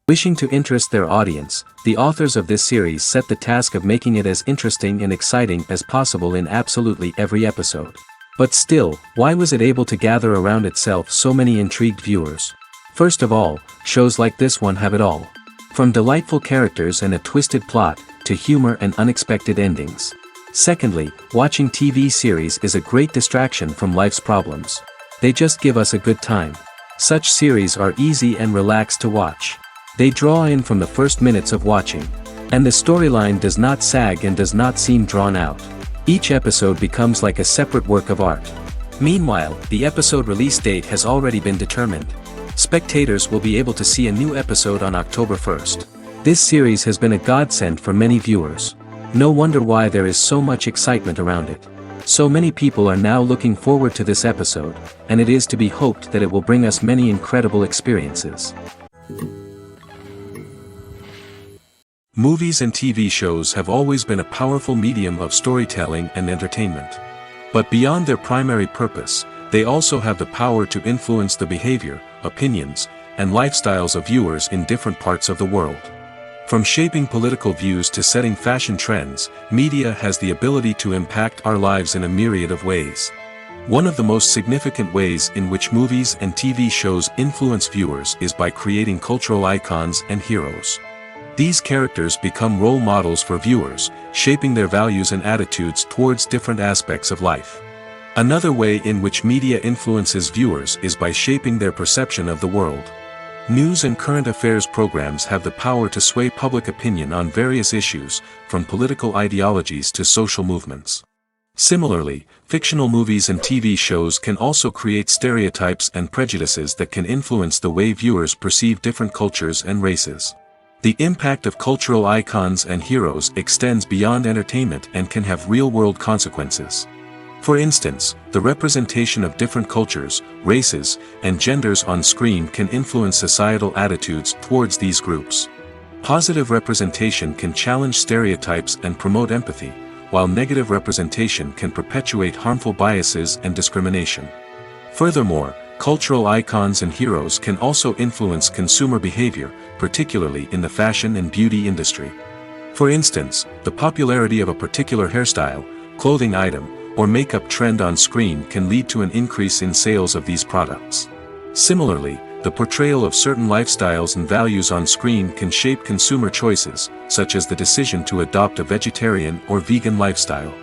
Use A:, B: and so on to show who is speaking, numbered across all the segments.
A: Wishing to interest their audience, the authors of this series set the task of making it as interesting and exciting as possible in absolutely every episode. But still, why was it able to gather around itself so many intrigued viewers? First of all, shows like this one have it all. From delightful characters and a twisted plot, to humor and unexpected endings. Secondly, watching TV series is a great distraction from life's problems. They just give us a good time. Such series are easy and relaxed to watch. They draw in from the first minutes of watching. And the storyline does not sag and does not seem drawn out. Each episode becomes like a separate work of art. Meanwhile, the episode release date has already been determined. Spectators will be able to see a new episode on October 1st. This series has been a godsend for many viewers. No wonder why there is so much excitement around it. So many people are now looking forward to this episode, and it is to be hoped that it will bring us many incredible experiences. Movies and TV shows have always been a powerful medium of storytelling and entertainment. But beyond their primary purpose, they also have the power to influence the behavior, opinions, and lifestyles of viewers in different parts of the world. From shaping political views to setting fashion trends, media has the ability to impact our lives in a myriad of ways. One of the most significant ways in which movies and TV shows influence viewers is by creating cultural icons and heroes. These characters become role models for viewers, shaping their values and attitudes towards different aspects of life. Another way in which media influences viewers is by shaping their perception of the world. News and current affairs programs have the power to sway public opinion on various issues, from political ideologies to social movements. Similarly, fictional movies and TV shows can also create stereotypes and prejudices that can influence the way viewers perceive different cultures and races. The impact of cultural icons and heroes extends beyond entertainment and can have real-world consequences. For instance, the representation of different cultures, races, and genders on screen can influence societal attitudes towards these groups. Positive representation can challenge stereotypes and promote empathy, while negative representation can perpetuate harmful biases and discrimination. Furthermore, cultural icons and heroes can also influence consumer behavior, particularly in the fashion and beauty industry. For instance, the popularity of a particular hairstyle, clothing item, or makeup trend on screen can lead to an increase in sales of these products. Similarly, the portrayal of certain lifestyles and values on screen can shape consumer choices, such as the decision to adopt a vegetarian or vegan lifestyle.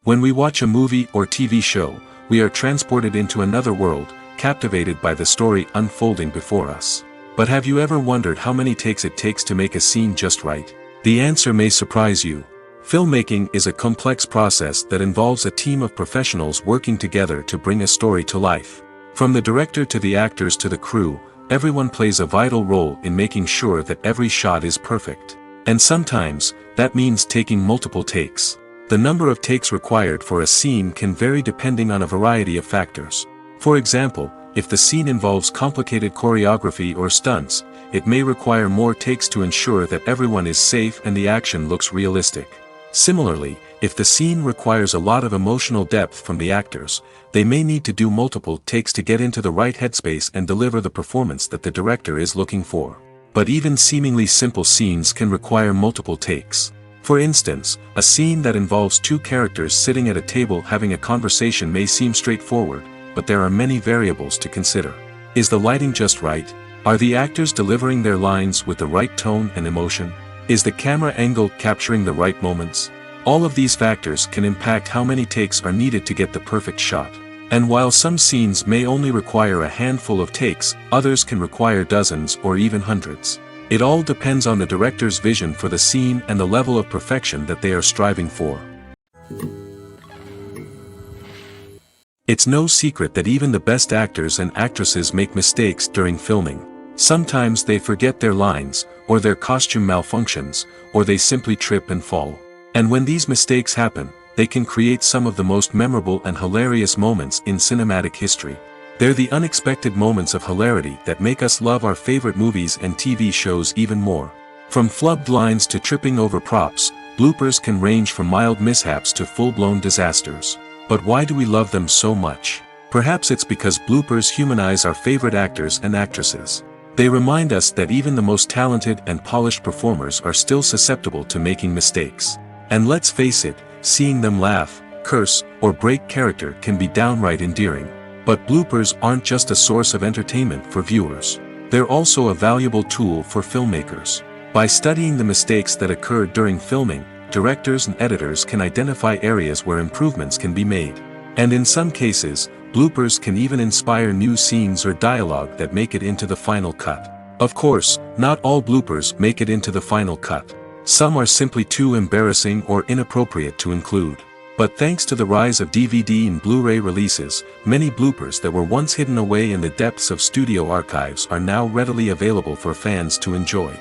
A: When we watch a movie or TV show, we are transported into another world, captivated by the story unfolding before us. But have you ever wondered how many takes it takes to make a scene just right? The answer may surprise you. Filmmaking is a complex process that involves a team of professionals working together to bring a story to life. From the director to the actors to the crew, everyone plays a vital role in making sure that every shot is perfect. And sometimes, that means taking multiple takes. The number of takes required for a scene can vary depending on a variety of factors. For example, if the scene involves complicated choreography or stunts, it may require more takes to ensure that everyone is safe and the action looks realistic. Similarly, if the scene requires a lot of emotional depth from the actors, they may need to do multiple takes to get into the right headspace and deliver the performance that the director is looking for. But even seemingly simple scenes can require multiple takes. For instance, a scene that involves two characters sitting at a table having a conversation may seem straightforward, but there are many variables to consider. Is the lighting just right? Are the actors delivering their lines with the right tone and emotion? Is the camera angle capturing the right moments? All of these factors can impact how many takes are needed to get the perfect shot. And while some scenes may only require a handful of takes, others can require dozens or even hundreds. It all depends on the director's vision for the scene and the level of perfection that they are striving for. It's no secret that even the best actors and actresses make mistakes during filming. Sometimes they forget their lines, or their costume malfunctions, or they simply trip and fall. And when these mistakes happen, they can create some of the most memorable and hilarious moments in cinematic history. They're the unexpected moments of hilarity that make us love our favorite movies and TV shows even more. From flubbed lines to tripping over props, bloopers can range from mild mishaps to full-blown disasters. But why do we love them so much? Perhaps it's because bloopers humanize our favorite actors and actresses. They remind us that even the most talented and polished performers are still susceptible to making mistakes. And let's face it, seeing them laugh, curse, or break character can be downright endearing. But bloopers aren't just a source of entertainment for viewers. They're also a valuable tool for filmmakers. By studying the mistakes that occurred during filming, directors and editors can identify areas where improvements can be made. And in some cases, bloopers can even inspire new scenes or dialogue that make it into the final cut. Of course, not all bloopers make it into the final cut. Some are simply too embarrassing or inappropriate to include. But thanks to the rise of DVD and Blu-ray releases, many bloopers that were once hidden away in the depths of studio archives are now readily available for fans to enjoy.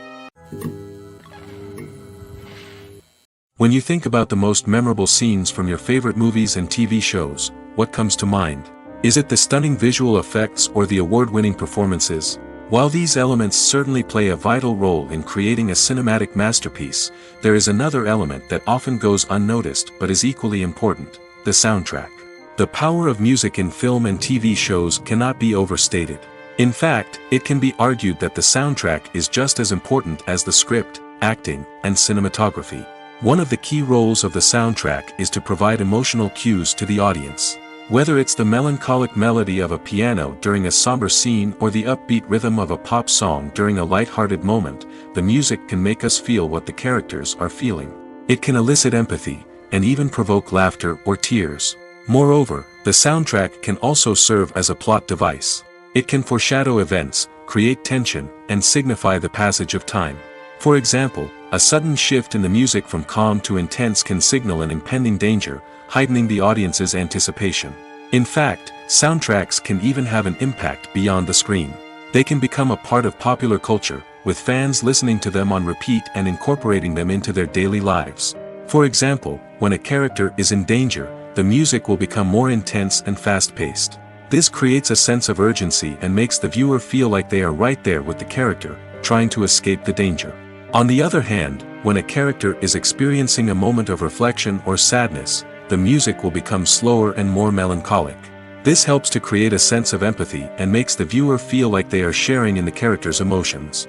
A: When you think about the most memorable scenes from your favorite movies and TV shows, what comes to mind? Is it the stunning visual effects or the award-winning performances? While these elements certainly play a vital role in creating a cinematic masterpiece, there is another element that often goes unnoticed but is equally important: the soundtrack. The power of music in film and TV shows cannot be overstated. In fact, it can be argued that the soundtrack is just as important as the script, acting, and cinematography. One of the key roles of the soundtrack is to provide emotional cues to the audience. Whether it's the melancholic melody of a piano during a somber scene or the upbeat rhythm of a pop song during a light-hearted moment, the music can make us feel what the characters are feeling. It can elicit empathy, and even provoke laughter or tears. Moreover, the soundtrack can also serve as a plot device. It can foreshadow events, create tension, and signify the passage of time. For example, a sudden shift in the music from calm to intense can signal an impending danger, heightening the audience's anticipation. In fact, soundtracks can even have an impact beyond the screen. They can become a part of popular culture, with fans listening to them on repeat and incorporating them into their daily lives. For example, when a character is in danger, the music will become more intense and fast-paced. This creates a sense of urgency and makes the viewer feel like they are right there with the character, trying to escape the danger. On the other hand, when a character is experiencing a moment of reflection or sadness, the music will become slower and more melancholic. This helps to create a sense of empathy and makes the viewer feel like they are sharing in the character's emotions.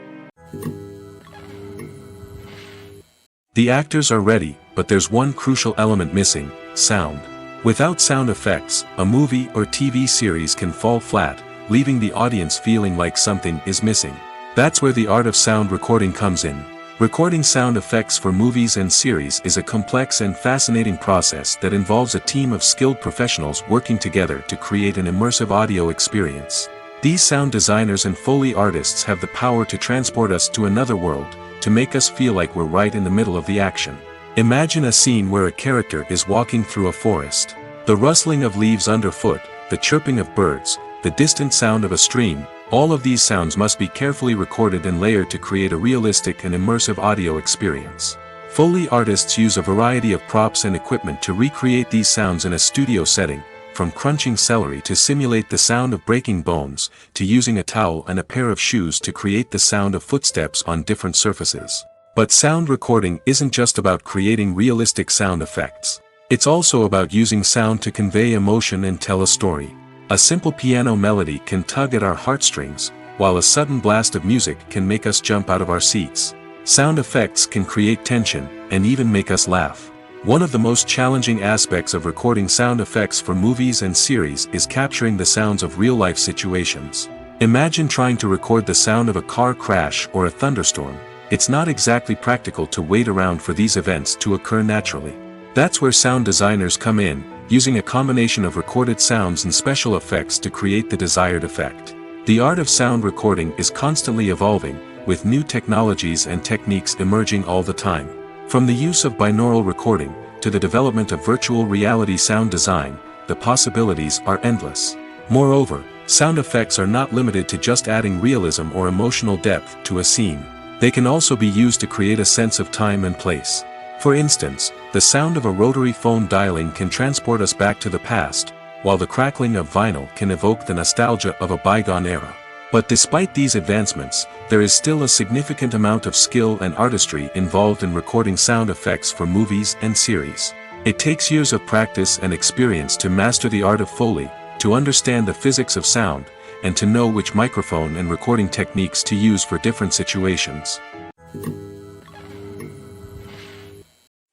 A: The actors are ready, but there's one crucial element missing: sound. Without sound effects, a movie or TV series can fall flat, leaving the audience feeling like something is missing. That's where the art of sound recording comes in. Recording sound effects for movies and series is a complex and fascinating process that involves a team of skilled professionals working together to create an immersive audio experience. These sound designers and Foley artists have the power to transport us to another world, to make us feel like we're right in the middle of the action. Imagine a scene where a character is walking through a forest. The rustling of leaves underfoot, the chirping of birds, the distant sound of a stream, all of these sounds must be carefully recorded and layered to create a realistic and immersive audio experience. Foley artists use a variety of props and equipment to recreate these sounds in a studio setting, from crunching celery to simulate the sound of breaking bones, to using a towel and a pair of shoes to create the sound of footsteps on different surfaces. But sound recording isn't just about creating realistic sound effects. It's also about using sound to convey emotion and tell a story. A simple piano melody can tug at our heartstrings, while a sudden blast of music can make us jump out of our seats. Sound effects can create tension, and even make us laugh. One of the most challenging aspects of recording sound effects for movies and series is capturing the sounds of real-life situations. Imagine trying to record the sound of a car crash or a thunderstorm. It's not exactly practical to wait around for these events to occur naturally. That's where sound designers come in, using a combination of recorded sounds and special effects to create the desired effect. The art of sound recording is constantly evolving, with new technologies and techniques emerging all the time. From the use of binaural recording, to the development of virtual reality sound design, the possibilities are endless. Moreover, sound effects are not limited to just adding realism or emotional depth to a scene. They can also be used to create a sense of time and place. For instance, the sound of a rotary phone dialing can transport us back to the past, while the crackling of vinyl can evoke the nostalgia of a bygone era. But despite these advancements, there is still a significant amount of skill and artistry involved in recording sound effects for movies and series. It takes years of practice and experience to master the art of Foley, to understand the physics of sound, and to know which microphone and recording techniques to use for different situations.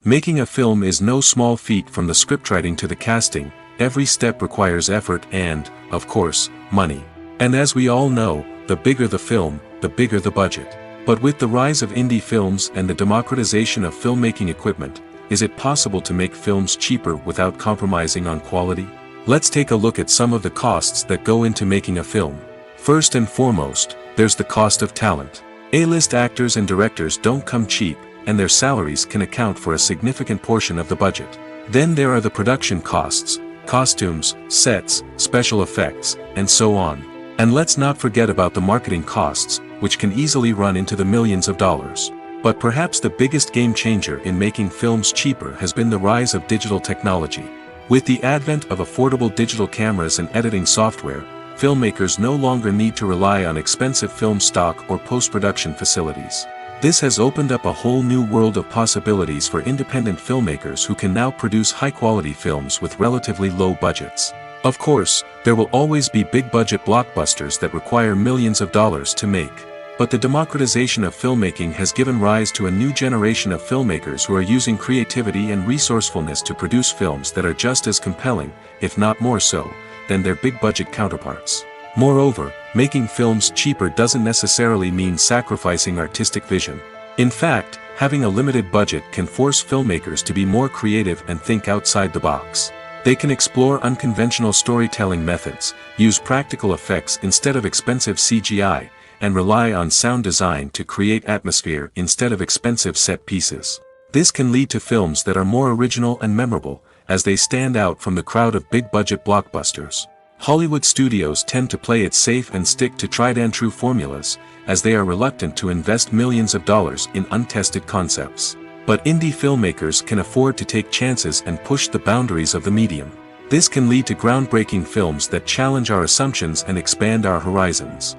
A: Making a film is no small feat. From the scriptwriting to the casting, every step requires effort and, of course, money. And as we all know, the bigger the film, the bigger the budget. But with the rise of indie films and the democratization of filmmaking equipment, is it possible to make films cheaper without compromising on quality? Let's take a look at some of the costs that go into making a film. First and foremost, there's the cost of talent. A-list actors and directors don't come cheap, and their salaries can account for a significant portion of the budget. Then there are the production costs, costumes, sets, special effects, and so on. And let's not forget about the marketing costs, which can easily run into the millions of dollars. But perhaps the biggest game changer in making films cheaper has been the rise of digital technology. With the advent of affordable digital cameras and editing software, filmmakers no longer need to rely on expensive film stock or post-production facilities. This has opened up a whole new world of possibilities for independent filmmakers who can now produce high-quality films with relatively low budgets. Of course, there will always be big-budget blockbusters that require millions of dollars to make. But the democratization of filmmaking has given rise to a new generation of filmmakers who are using creativity and resourcefulness to produce films that are just as compelling, if not more so, than their big-budget counterparts. Moreover, making films cheaper doesn't necessarily mean sacrificing artistic vision. In fact, having a limited budget can force filmmakers to be more creative and think outside the box. They can explore unconventional storytelling methods, use practical effects instead of expensive CGI, and rely on sound design to create atmosphere instead of expensive set pieces. This can lead to films that are more original and memorable, as they stand out from the crowd of big-budget blockbusters. Hollywood studios tend to play it safe and stick to tried-and-true formulas, as they are reluctant to invest millions of dollars in untested concepts. But indie filmmakers can afford to take chances and push the boundaries of the medium. This can lead to groundbreaking films that challenge our assumptions and expand our horizons.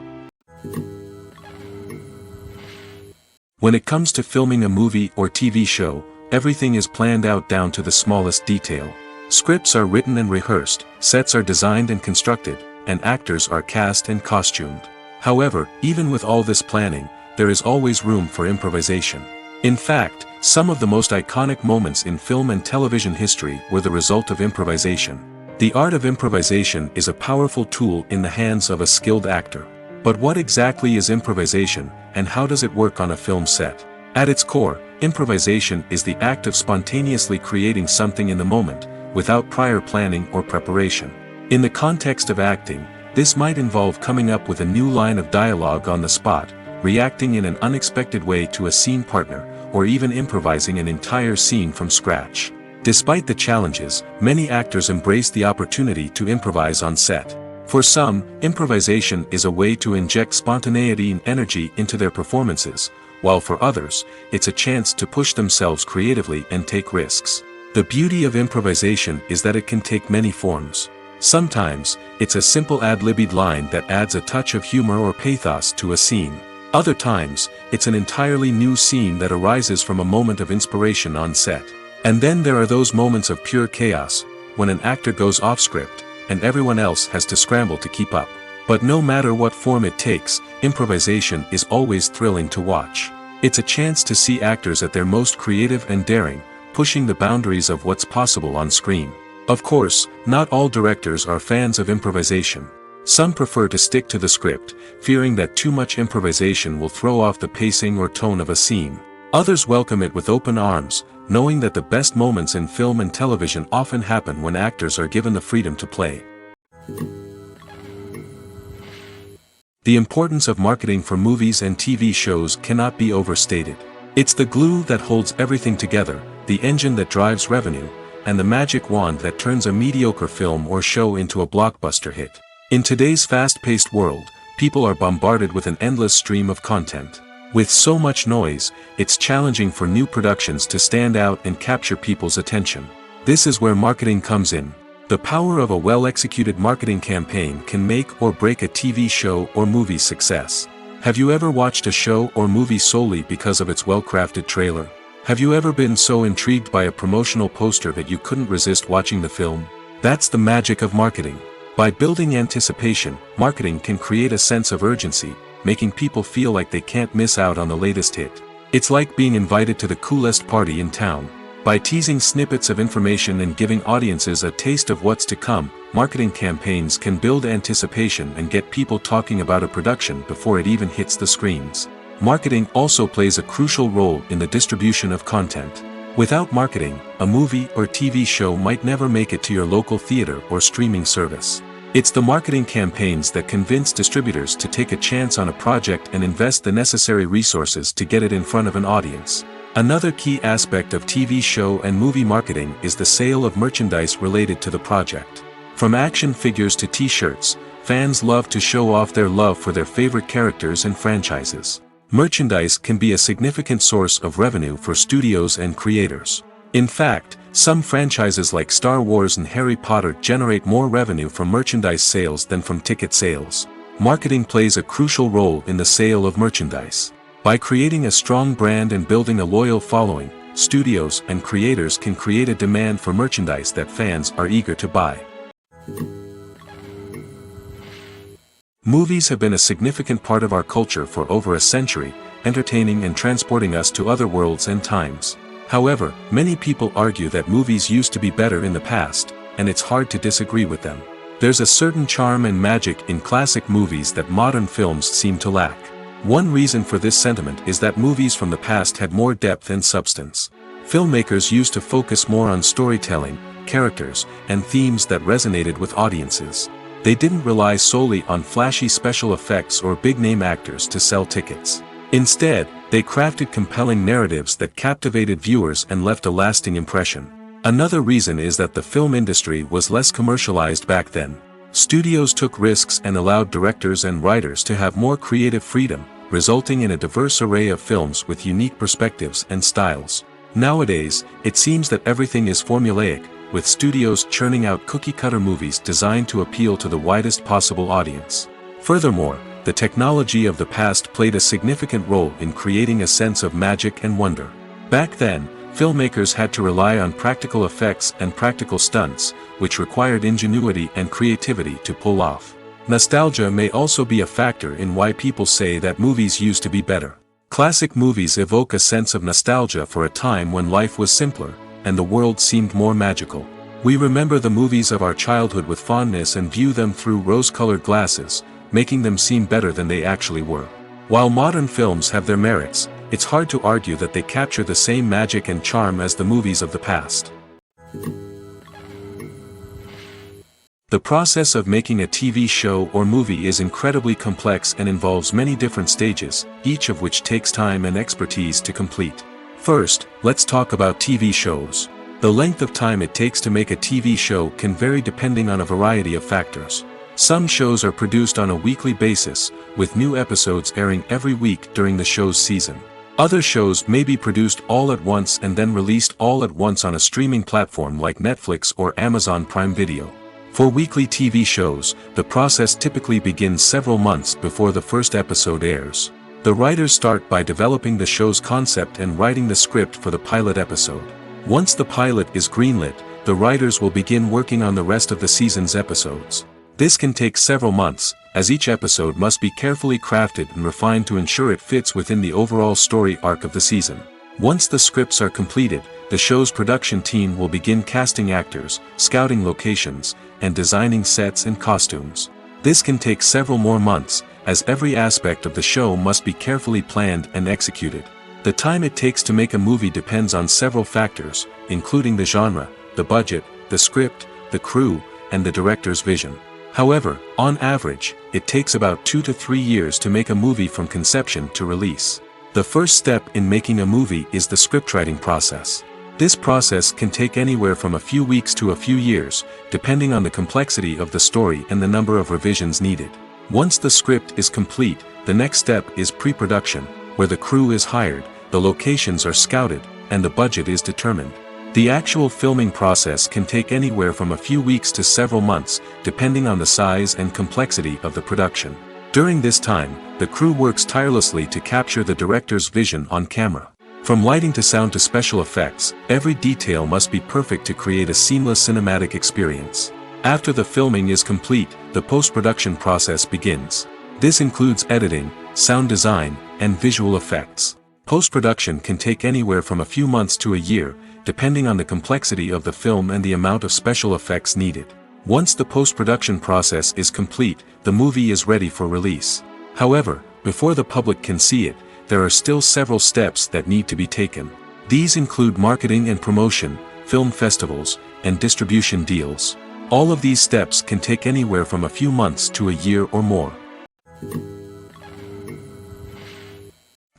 A: When it comes to filming a movie or TV show, everything is planned out down to the smallest detail. Scripts are written and rehearsed, sets are designed and constructed, and actors are cast and costumed. However, even with all this planning, there is always room for improvisation. In fact, some of the most iconic moments in film and television history were the result of improvisation. The art of improvisation is a powerful tool in the hands of a skilled actor. But what exactly is improvisation, and how does it work on a film set? At its core, improvisation is the act of spontaneously creating something in the moment, without prior planning or preparation. In the context of acting, this might involve coming up with a new line of dialogue on the spot, reacting in an unexpected way to a scene partner, or even improvising an entire scene from scratch. Despite the challenges, many actors embrace the opportunity to improvise on set. For some, improvisation is a way to inject spontaneity and energy into their performances, while for others, it's a chance to push themselves creatively and take risks. The beauty of improvisation is that it can take many forms. Sometimes, it's a simple ad-libbed line that adds a touch of humor or pathos to a scene. Other times, it's an entirely new scene that arises from a moment of inspiration on set. And then there are those moments of pure chaos, when an actor goes off script, and everyone else has to scramble to keep up. But no matter what form it takes, improvisation is always thrilling to watch. It's a chance to see actors at their most creative and daring, pushing the boundaries of what's possible on screen. Of course, not all directors are fans of improvisation. Some prefer to stick to the script, fearing that too much improvisation will throw off the pacing or tone of a scene. Others welcome it with open arms, knowing that the best moments in film and television often happen when actors are given the freedom to play. The importance of marketing for movies and TV shows cannot be overstated. It's the glue that holds everything together, the engine that drives revenue, and the magic wand that turns a mediocre film or show into a blockbuster hit. In today's fast-paced world, people are bombarded with an endless stream of content. With so much noise, it's challenging for new productions to stand out and capture people's attention. This is where marketing comes in. The power of a well-executed marketing campaign can make or break a TV show or movie's success. Have you ever watched a show or movie solely because of its well-crafted trailer? Have you ever been so intrigued by a promotional poster that you couldn't resist watching the film? That's the magic of marketing. By building anticipation, marketing can create a sense of urgency, making people feel like they can't miss out on the latest hit. It's like being invited to the coolest party in town. By teasing snippets of information and giving audiences a taste of what's to come, marketing campaigns can build anticipation and get people talking about a production before it even hits the screens. Marketing also plays a crucial role in the distribution of content. Without marketing, a movie or TV show might never make it to your local theater or streaming service. It's the marketing campaigns that convince distributors to take a chance on a project and invest the necessary resources to get it in front of an audience. Another key aspect of TV show and movie marketing is the sale of merchandise related to the project. From action figures to t-shirts, fans love to show off their love for their favorite characters and franchises. Merchandise can be a significant source of revenue for studios and creators. In fact, some franchises like Star Wars and Harry Potter generate more revenue from merchandise sales than from ticket sales. Marketing plays a crucial role in the sale of merchandise. By creating a strong brand and building a loyal following, studios and creators can create a demand for merchandise that fans are eager to buy. Movies have been a significant part of our culture for over a century, entertaining and transporting us to other worlds and times. However, many people argue that movies used to be better in the past, and it's hard to disagree with them. There's a certain charm and magic in classic movies that modern films seem to lack. One reason for this sentiment is that movies from the past had more depth and substance. Filmmakers used to focus more on storytelling, characters, and themes that resonated with audiences. They didn't rely solely on flashy special effects or big-name actors to sell tickets. Instead, they crafted compelling narratives that captivated viewers and left a lasting impression. Another reason is that the film industry was less commercialized back then. Studios took risks and allowed directors and writers to have more creative freedom, resulting in a diverse array of films with unique perspectives and styles. Nowadays, it seems that everything is formulaic, with studios churning out cookie-cutter movies designed to appeal to the widest possible audience. Furthermore, the technology of the past played a significant role in creating a sense of magic and wonder. Back then, filmmakers had to rely on practical effects and practical stunts, which required ingenuity and creativity to pull off. Nostalgia may also be a factor in why people say that movies used to be better. Classic movies evoke a sense of nostalgia for a time when life was simpler, and the world seemed more magical. We remember the movies of our childhood with fondness and view them through rose-colored glasses, making them seem better than they actually were. While modern films have their merits, it's hard to argue that they capture the same magic and charm as the movies of the past. The process of making a TV show or movie is incredibly complex and involves many different stages, each of which takes time and expertise to complete. First, let's talk about TV shows. The length of time it takes to make a TV show can vary depending on a variety of factors. Some shows are produced on a weekly basis, with new episodes airing every week during the show's season. Other shows may be produced all at once and then released all at once on a streaming platform like Netflix or Amazon Prime Video. For weekly TV shows, the process typically begins several months before the first episode airs. The writers start by developing the show's concept and writing the script for the pilot episode. Once the pilot is greenlit, the writers will begin working on the rest of the season's episodes. This can take several months, as each episode must be carefully crafted and refined to ensure it fits within the overall story arc of the season. Once the scripts are completed, the show's production team will begin casting actors, scouting locations, and designing sets and costumes. This can take several more months, as every aspect of the show must be carefully planned and executed. The time it takes to make a movie depends on several factors, including the genre, the budget, the script, the crew, and the director's vision. However, on average, it takes about 2 to 3 years to make a movie from conception to release. The first step in making a movie is the scriptwriting process. This process can take anywhere from a few weeks to a few years, depending on the complexity of the story and the number of revisions needed. Once the script is complete, the next step is pre-production, where the crew is hired, the locations are scouted, and the budget is determined. The actual filming process can take anywhere from a few weeks to several months, depending on the size and complexity of the production. During this time, the crew works tirelessly to capture the director's vision on camera. From lighting to sound to special effects, every detail must be perfect to create a seamless cinematic experience. After the filming is complete, the post-production process begins. This includes editing, sound design, and visual effects. Post-production can take anywhere from a few months to a year, depending on the complexity of the film and the amount of special effects needed. Once the post-production process is complete, the movie is ready for release. However, before the public can see it, there are still several steps that need to be taken. These include marketing and promotion, film festivals, and distribution deals. All of these steps can take anywhere from a few months to a year or more.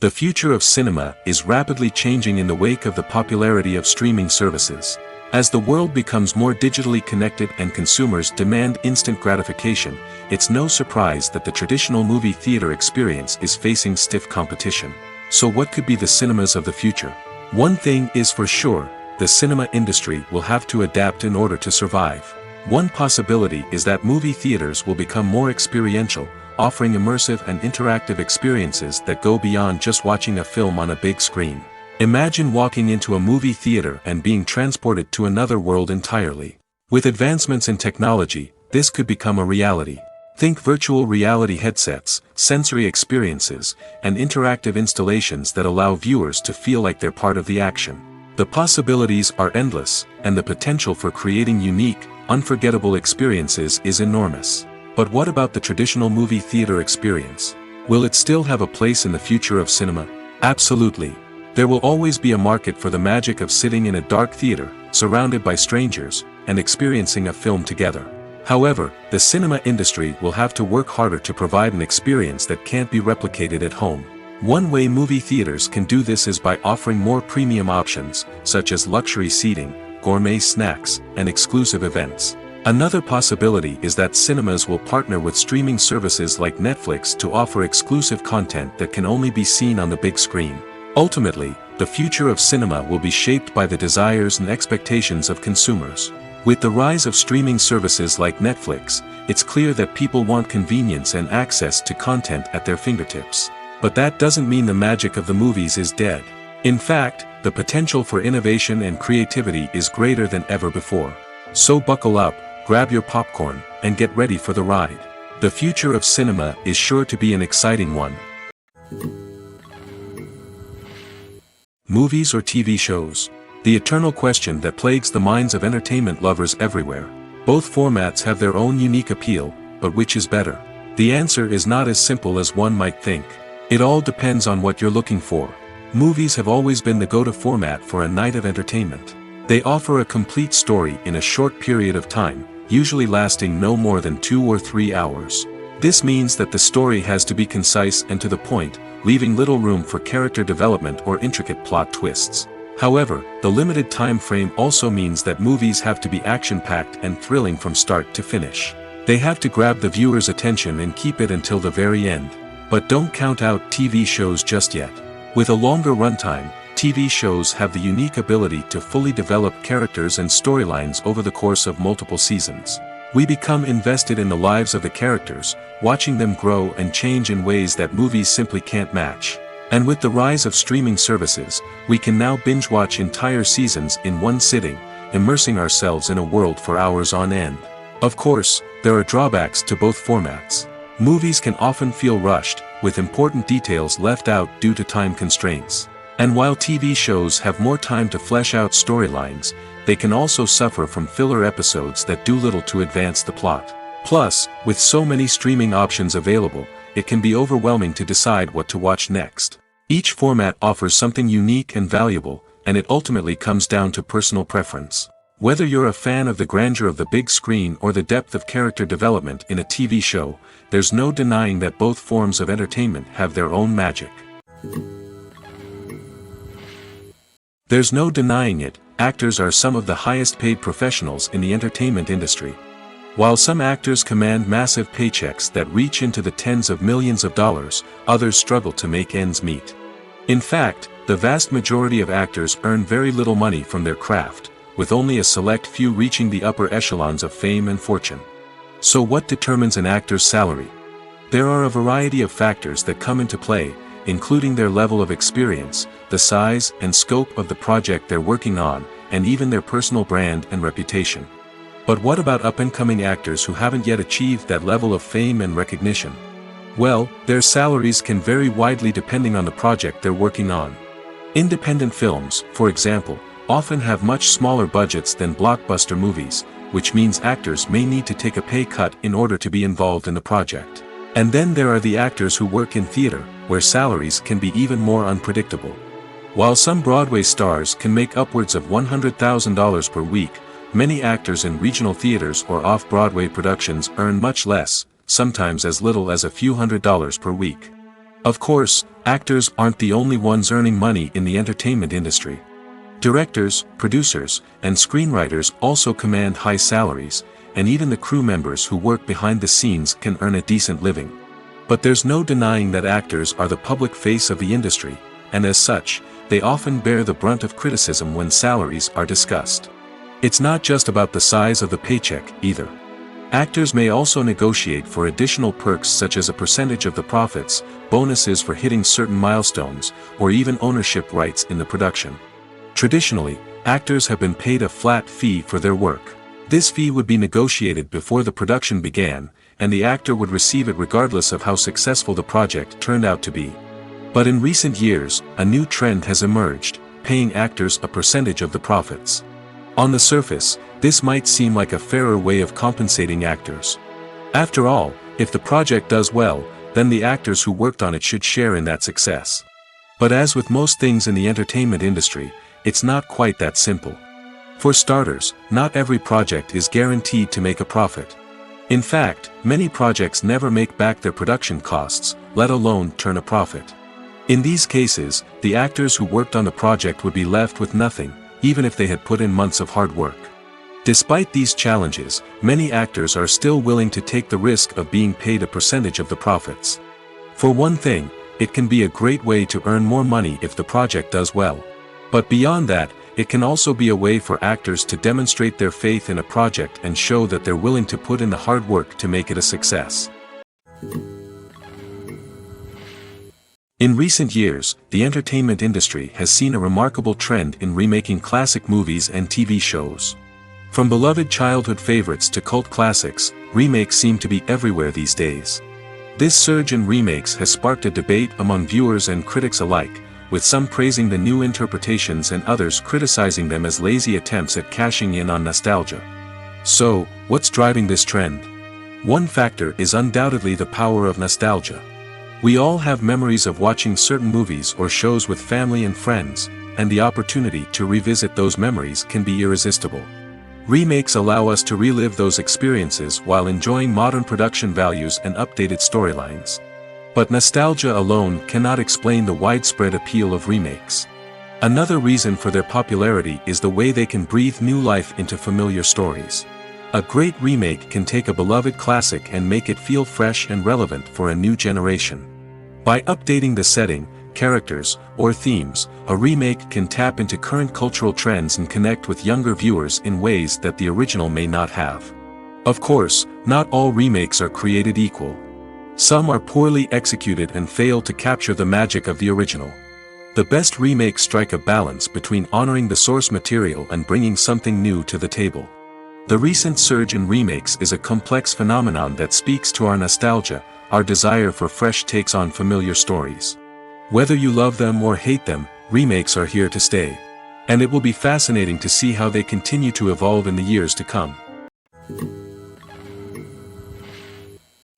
A: The future of cinema is rapidly changing in the wake of the popularity of streaming services. As the world becomes more digitally connected and consumers demand instant gratification, it's no surprise that the traditional movie theater experience is facing stiff competition. So what could be the cinemas of the future? One thing is for sure, the cinema industry will have to adapt in order to survive. One possibility is that movie theaters will become more experiential, offering immersive and interactive experiences that go beyond just watching a film on a big screen. Imagine walking into a movie theater and being transported to another world entirely. With advancements in technology, this could become a reality. Think virtual reality headsets, sensory experiences, and interactive installations that allow viewers to feel like they're part of the action. The possibilities are endless, and the potential for creating unique, unforgettable experiences is enormous. But what about the traditional movie theater experience? Will it still have a place in the future of cinema? Absolutely. There will always be a market for the magic of sitting in a dark theater, surrounded by strangers, and experiencing a film together. However, the cinema industry will have to work harder to provide an experience that can't be replicated at home. One way movie theaters can do this is by offering more premium options, such as luxury seating, gourmet snacks, and exclusive events. Another possibility is that cinemas will partner with streaming services like Netflix to offer exclusive content that can only be seen on the big screen. Ultimately, the future of cinema will be shaped by the desires and expectations of consumers. With the rise of streaming services like Netflix, it's clear that people want convenience and access to content at their fingertips. But that doesn't mean the magic of the movies is dead. In fact, the potential for innovation and creativity is greater than ever before. So buckle up, grab your popcorn, and get ready for the ride. The future of cinema is sure to be an exciting one. Movies or TV shows? The eternal question that plagues the minds of entertainment lovers everywhere. Both formats have their own unique appeal, but which is better? The answer is not as simple as one might think. It all depends on what you're looking for. Movies have always been the go-to format for a night of entertainment. They offer a complete story in a short period of time, usually lasting no more than 2 or 3 hours. This means that the story has to be concise and to the point, leaving little room for character development or intricate plot twists. However, the limited time frame also means that movies have to be action-packed and thrilling from start to finish. They have to grab the viewer's attention and keep it until the very end. But don't count out TV shows just yet. With a longer runtime, TV shows have the unique ability to fully develop characters and storylines over the course of multiple seasons. We become invested in the lives of the characters, watching them grow and change in ways that movies simply can't match. And with the rise of streaming services, we can now binge-watch entire seasons in one sitting, immersing ourselves in a world for hours on end. Of course, there are drawbacks to both formats. Movies can often feel rushed, with important details left out due to time constraints. And while TV shows have more time to flesh out storylines, they can also suffer from filler episodes that do little to advance the plot. Plus, with so many streaming options available, it can be overwhelming to decide what to watch next. Each format offers something unique and valuable, and it ultimately comes down to personal preference. Whether you're a fan of the grandeur of the big screen or the depth of character development in a TV show, there's no denying that both forms of entertainment have their own magic. There's no denying it, actors are some of the highest paid professionals in the entertainment industry. While some actors command massive paychecks that reach into the tens of millions of dollars, others struggle to make ends meet. In fact, the vast majority of actors earn very little money from their craft, with only a select few reaching the upper echelons of fame and fortune. So what determines an actor's salary? There are a variety of factors that come into play, including their level of experience, the size and scope of the project they're working on, and even their personal brand and reputation. But what about up-and-coming actors who haven't yet achieved that level of fame and recognition? Well, their salaries can vary widely depending on the project they're working on. Independent films, for example, often have much smaller budgets than blockbuster movies, which means actors may need to take a pay cut in order to be involved in the project. And then there are the actors who work in theater, where salaries can be even more unpredictable. While some Broadway stars can make upwards of $100,000 per week, many actors in regional theaters or off-Broadway productions earn much less, sometimes as little as a few $100s per week. Of course, actors aren't the only ones earning money in the entertainment industry. Directors, producers, and screenwriters also command high salaries, and even the crew members who work behind the scenes can earn a decent living. But there's no denying that actors are the public face of the industry, and as such, they often bear the brunt of criticism when salaries are discussed. It's not just about the size of the paycheck, either. Actors may also negotiate for additional perks such as a percentage of the profits, bonuses for hitting certain milestones, or even ownership rights in the production. Traditionally, actors have been paid a flat fee for their work. This fee would be negotiated before the production began, and the actor would receive it regardless of how successful the project turned out to be. But in recent years, a new trend has emerged, paying actors a percentage of the profits. On the surface, this might seem like a fairer way of compensating actors. After all, if the project does well, then the actors who worked on it should share in that success. But as with most things in the entertainment industry, it's not quite that simple. For starters, not every project is guaranteed to make a profit. In fact, many projects never make back their production costs, let alone turn a profit. In these cases, the actors who worked on the project would be left with nothing, even if they had put in months of hard work. Despite these challenges, many actors are still willing to take the risk of being paid a percentage of the profits. For one thing, it can be a great way to earn more money if the project does well. But beyond that, it can also be a way for actors to demonstrate their faith in a project and show that they're willing to put in the hard work to make it a success. In recent years, the entertainment industry has seen a remarkable trend in remaking classic movies and TV shows. From beloved childhood favorites to cult classics, remakes seem to be everywhere these days. This surge in remakes has sparked a debate among viewers and critics alike, with some praising the new interpretations and others criticizing them as lazy attempts at cashing in on nostalgia. So, what's driving this trend? One factor is undoubtedly the power of nostalgia. We all have memories of watching certain movies or shows with family and friends, and the opportunity to revisit those memories can be irresistible. Remakes allow us to relive those experiences while enjoying modern production values and updated storylines. But nostalgia alone cannot explain the widespread appeal of remakes. Another reason for their popularity is the way they can breathe new life into familiar stories. A great remake can take a beloved classic and make it feel fresh and relevant for a new generation. By updating the setting, characters, or themes, a remake can tap into current cultural trends and connect with younger viewers in ways that the original may not have. Of course, not all remakes are created equal. Some are poorly executed and fail to capture the magic of the original. The best remakes strike a balance between honoring the source material and bringing something new to the table. The recent surge in remakes is a complex phenomenon that speaks to our nostalgia, our desire for fresh takes on familiar stories. Whether you love them or hate them, remakes are here to stay. And it will be fascinating to see how they continue to evolve in the years to come.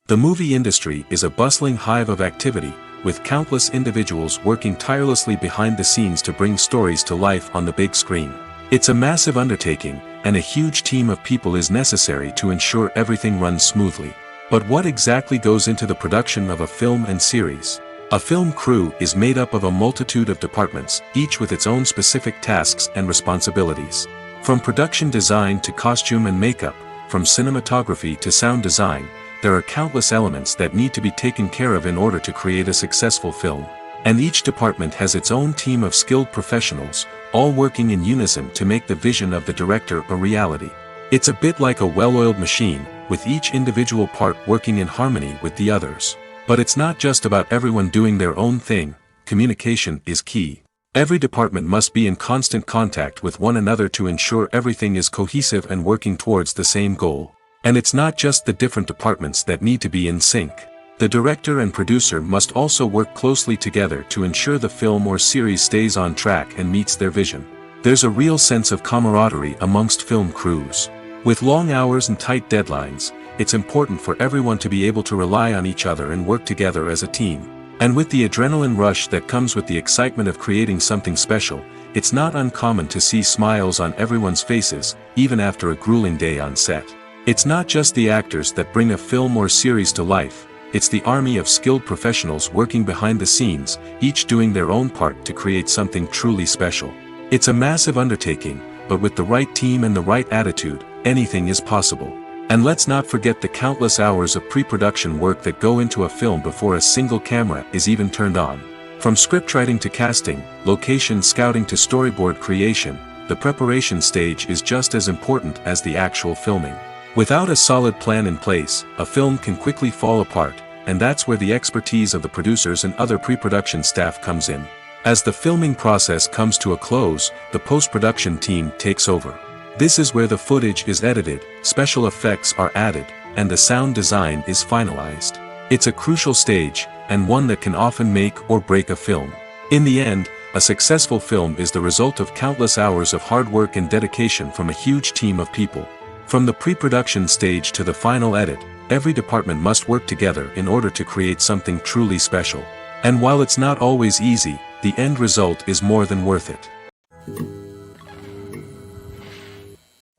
A: The movie industry is a bustling hive of activity, with countless individuals working tirelessly behind the scenes to bring stories to life on the big screen. It's a massive undertaking, and a huge team of people is necessary to ensure everything runs smoothly. But what exactly goes into the production of a film and series? A film crew is made up of a multitude of departments, each with its own specific tasks and responsibilities. From production design to costume and makeup, from cinematography to sound design, there are countless elements that need to be taken care of in order to create a successful film. And each department has its own team of skilled professionals, all working in unison to make the vision of the director a reality. It's a bit like a well-oiled machine, with each individual part working in harmony with the others. But it's not just about everyone doing their own thing. Communication is key. Every department must be in constant contact with one another to ensure everything is cohesive and working towards the same goal. And it's not just the different departments that need to be in sync. The director and producer must also work closely together to ensure the film or series stays on track and meets their vision. There's a real sense of camaraderie amongst film crews. With long hours and tight deadlines, it's important for everyone to be able to rely on each other and work together as a team. And with the adrenaline rush that comes with the excitement of creating something special, it's not uncommon to see smiles on everyone's faces, even after a grueling day on set. It's not just the actors that bring a film or series to life. It's the army of skilled professionals working behind the scenes, each doing their own part to create something truly special. It's a massive undertaking, but with the right team and the right attitude, anything is possible. And let's not forget the countless hours of pre-production work that go into a film before a single camera is even turned on. From scriptwriting to casting, location scouting to storyboard creation, the preparation stage is just as important as the actual filming. Without a solid plan in place, a film can quickly fall apart, and that's where the expertise of the producers and other pre-production staff comes in. As the filming process comes to a close, the post-production team takes over. This is where the footage is edited, special effects are added, and the sound design is finalized. It's a crucial stage, and one that can often make or break a film. In the end, a successful film is the result of countless hours of hard work and dedication from a huge team of people. From the pre-production stage to the final edit, every department must work together in order to create something truly special. And while it's not always easy, the end result is more than worth it.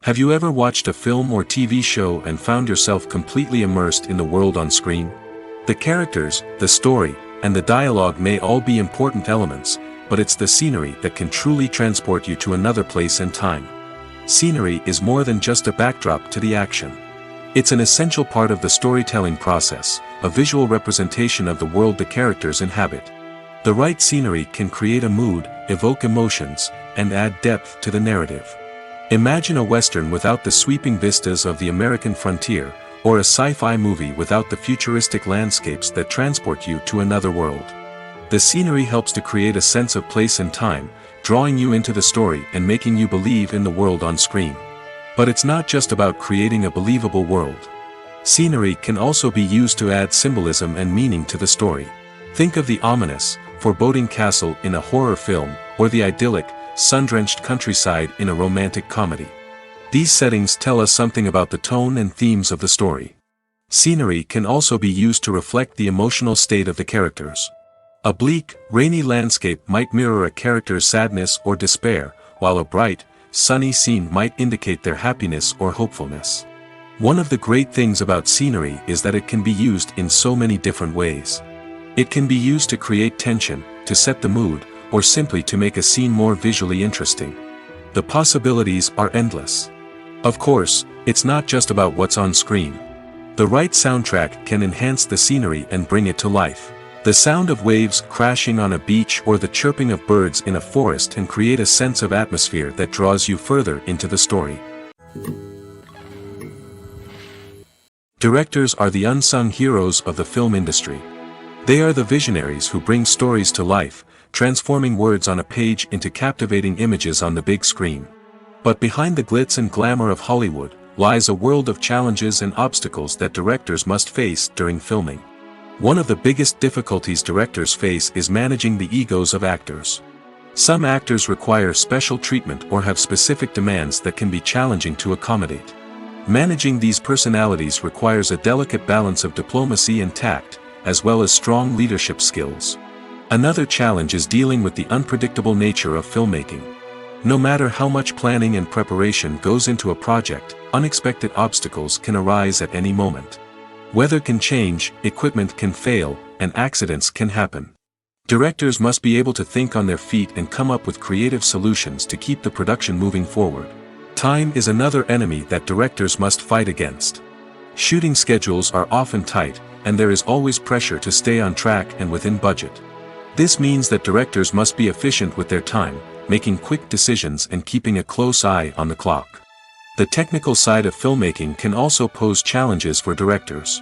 A: Have you ever watched a film or TV show and found yourself completely immersed in the world on screen? The characters, the story, and the dialogue may all be important elements, but it's the scenery that can truly transport you to another place and time. Scenery is more than just a backdrop to the action. It's an essential part of the storytelling process, a visual representation of the world the characters inhabit. The right scenery can create a mood, evoke emotions, and add depth to the narrative. Imagine a Western without the sweeping vistas of the American frontier, or a sci-fi movie without the futuristic landscapes that transport you to another world. The scenery helps to create a sense of place and time, drawing you into the story and making you believe in the world on screen. But it's not just about creating a believable world. Scenery can also be used to add symbolism and meaning to the story. Think of the ominous, foreboding castle in a horror film, or the idyllic, sun-drenched countryside in a romantic comedy. These settings tell us something about the tone and themes of the story. Scenery can also be used to reflect the emotional state of the characters. A bleak, rainy landscape might mirror a character's sadness or despair, while a bright, sunny scene might indicate their happiness or hopefulness. One of the great things about scenery is that it can be used in so many different ways. It can be used to create tension, to set the mood, or simply to make a scene more visually interesting. The possibilities are endless. Of course, it's not just about what's on screen. The right soundtrack can enhance the scenery and bring it to life. The sound of waves crashing on a beach or the chirping of birds in a forest can create a sense of atmosphere that draws you further into the story. Directors are the unsung heroes of the film industry. They are the visionaries who bring stories to life, transforming words on a page into captivating images on the big screen. But behind the glitz and glamour of Hollywood lies a world of challenges and obstacles that directors must face during filming. One of the biggest difficulties directors face is managing the egos of actors. Some actors require special treatment or have specific demands that can be challenging to accommodate. Managing these personalities requires a delicate balance of diplomacy and tact, as well as strong leadership skills. Another challenge is dealing with the unpredictable nature of filmmaking. No matter how much planning and preparation goes into a project, unexpected obstacles can arise at any moment. Weather can change, equipment can fail, and accidents can happen. Directors must be able to think on their feet and come up with creative solutions to keep the production moving forward. Time is another enemy that directors must fight against. Shooting schedules are often tight, and there is always pressure to stay on track and within budget. This means that directors must be efficient with their time, making quick decisions and keeping a close eye on the clock. The technical side of filmmaking can also pose challenges for directors.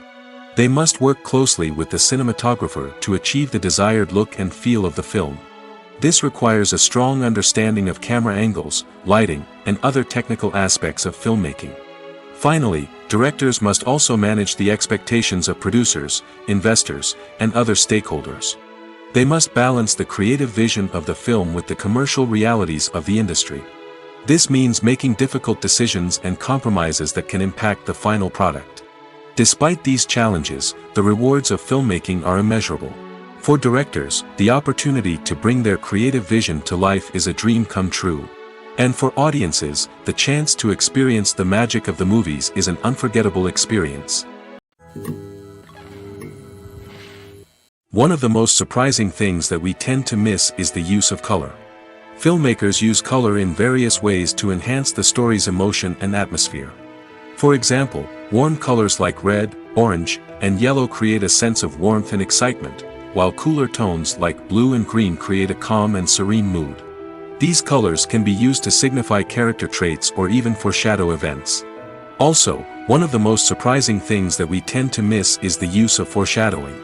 A: They must work closely with the cinematographer to achieve the desired look and feel of the film. This requires a strong understanding of camera angles, lighting, and other technical aspects of filmmaking. Finally, directors must also manage the expectations of producers, investors, and other stakeholders. They must balance the creative vision of the film with the commercial realities of the industry. This means making difficult decisions and compromises that can impact the final product. Despite these challenges, the rewards of filmmaking are immeasurable. For directors, the opportunity to bring their creative vision to life is a dream come true. And for audiences, the chance to experience the magic of the movies is an unforgettable experience. One of the most surprising things that we tend to miss is the use of color. Filmmakers use color in various ways to enhance the story's emotion and atmosphere. For example, warm colors like red, orange, and yellow create a sense of warmth and excitement, while cooler tones like blue and green create a calm and serene mood. These colors can be used to signify character traits or even foreshadow events. Also, one of the most surprising things that we tend to miss is the use of foreshadowing.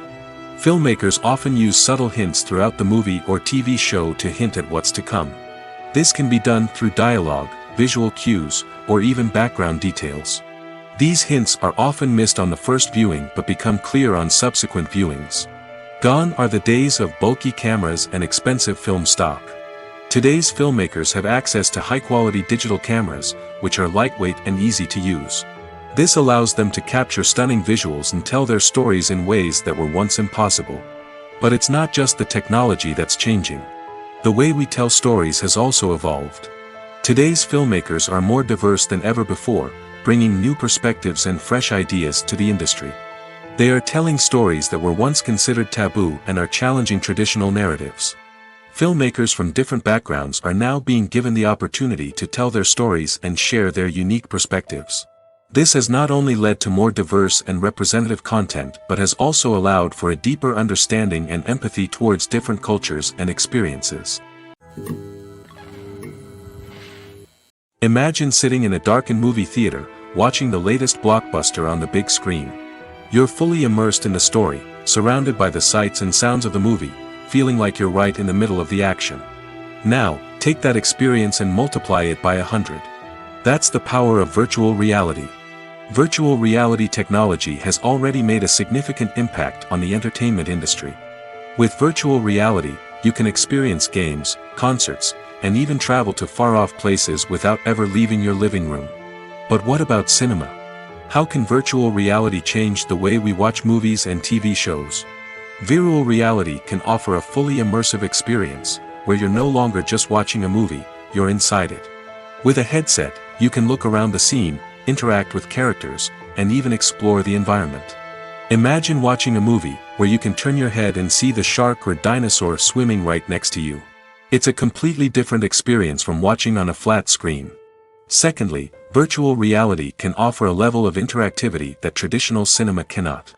A: Filmmakers often use subtle hints throughout the movie or TV show to hint at what's to come. This can be done through dialogue, visual cues, or even background details. These hints are often missed on the first viewing but become clear on subsequent viewings. Gone are the days of bulky cameras and expensive film stock. Today's filmmakers have access to high-quality digital cameras, which are lightweight and easy to use. This allows them to capture stunning visuals and tell their stories in ways that were once impossible. But it's not just the technology that's changing. The way we tell stories has also evolved. Today's filmmakers are more diverse than ever before, bringing new perspectives and fresh ideas to the industry. They are telling stories that were once considered taboo and are challenging traditional narratives. Filmmakers from different backgrounds are now being given the opportunity to tell their stories and share their unique perspectives. This has not only led to more diverse and representative content but has also allowed for a deeper understanding and empathy towards different cultures and experiences. Imagine sitting in a darkened movie theater, watching the latest blockbuster on the big screen. You're fully immersed in the story, surrounded by the sights and sounds of the movie, feeling like you're right in the middle of the action. Now, take that experience and multiply it by 100. That's the power of virtual reality. Virtual reality technology has already made a significant impact on the entertainment industry. With virtual reality, you can experience games, concerts, and even travel to far-off places without ever leaving your living room. But what about cinema? How can virtual reality change the way we watch movies and TV shows? Virtual reality can offer a fully immersive experience, where you're no longer just watching a movie, you're inside it. With a headset, you can look around the scene, interact with characters, and even explore the environment. Imagine watching a movie where you can turn your head and see the shark or dinosaur swimming right next to you. It's a completely different experience from watching on a flat screen. Secondly, virtual reality can offer a level of interactivity that traditional cinema cannot.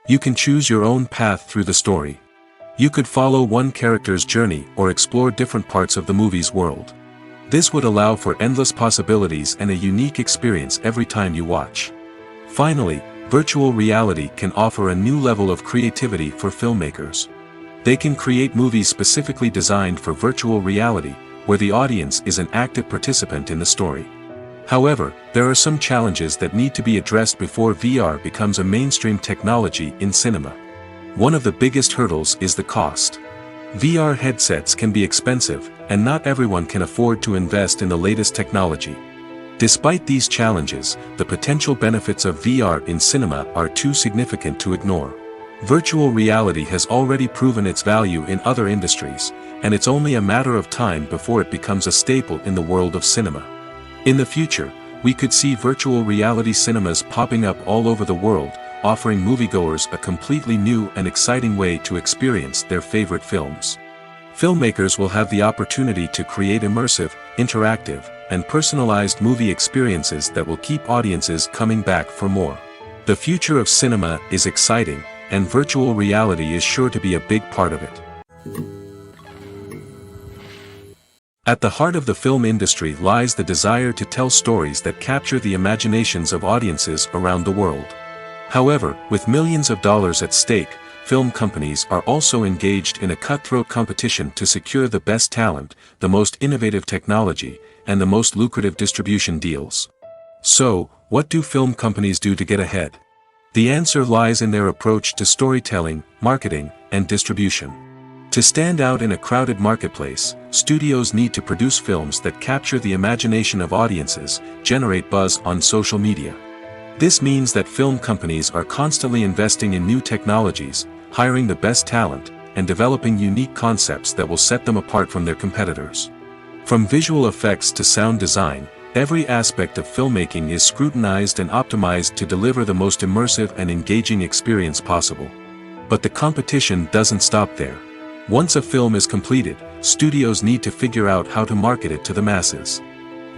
A: You can choose your own path through the story. You could follow one character's journey or explore different parts of the movie's world. This would allow for endless possibilities and a unique experience every time you watch. Finally, virtual reality can offer a new level of creativity for filmmakers. They can create movies specifically designed for virtual reality, where the audience is an active participant in the story. However, there are some challenges that need to be addressed before VR becomes a mainstream technology in cinema. One of the biggest hurdles is the cost. VR headsets can be expensive, and not everyone can afford to invest in the latest technology. Despite these challenges, the potential benefits of VR in cinema are too significant to ignore. Virtual reality has already proven its value in other industries, and it's only a matter of time before it becomes a staple in the world of cinema. In the future, we could see virtual reality cinemas popping up all over the world, offering moviegoers a completely new and exciting way to experience their favorite films. Filmmakers will have the opportunity to create immersive, interactive, and personalized movie experiences that will keep audiences coming back for more. The future of cinema is exciting, and virtual reality is sure to be a big part of it. At the heart of the film industry lies the desire to tell stories that capture the imaginations of audiences around the world. However, with millions of dollars at stake, film companies are also engaged in a cutthroat competition to secure the best talent, the most innovative technology, and the most lucrative distribution deals. So, what do film companies do to get ahead? The answer lies in their approach to storytelling, marketing, and distribution. To stand out in a crowded marketplace, studios need to produce films that capture the imagination of audiences, generate buzz on social media. This means that film companies are constantly investing in new technologies, hiring the best talent, and developing unique concepts that will set them apart from their competitors. From visual effects to sound design, every aspect of filmmaking is scrutinized and optimized to deliver the most immersive and engaging experience possible. But the competition doesn't stop there. Once a film is completed, studios need to figure out how to market it to the masses.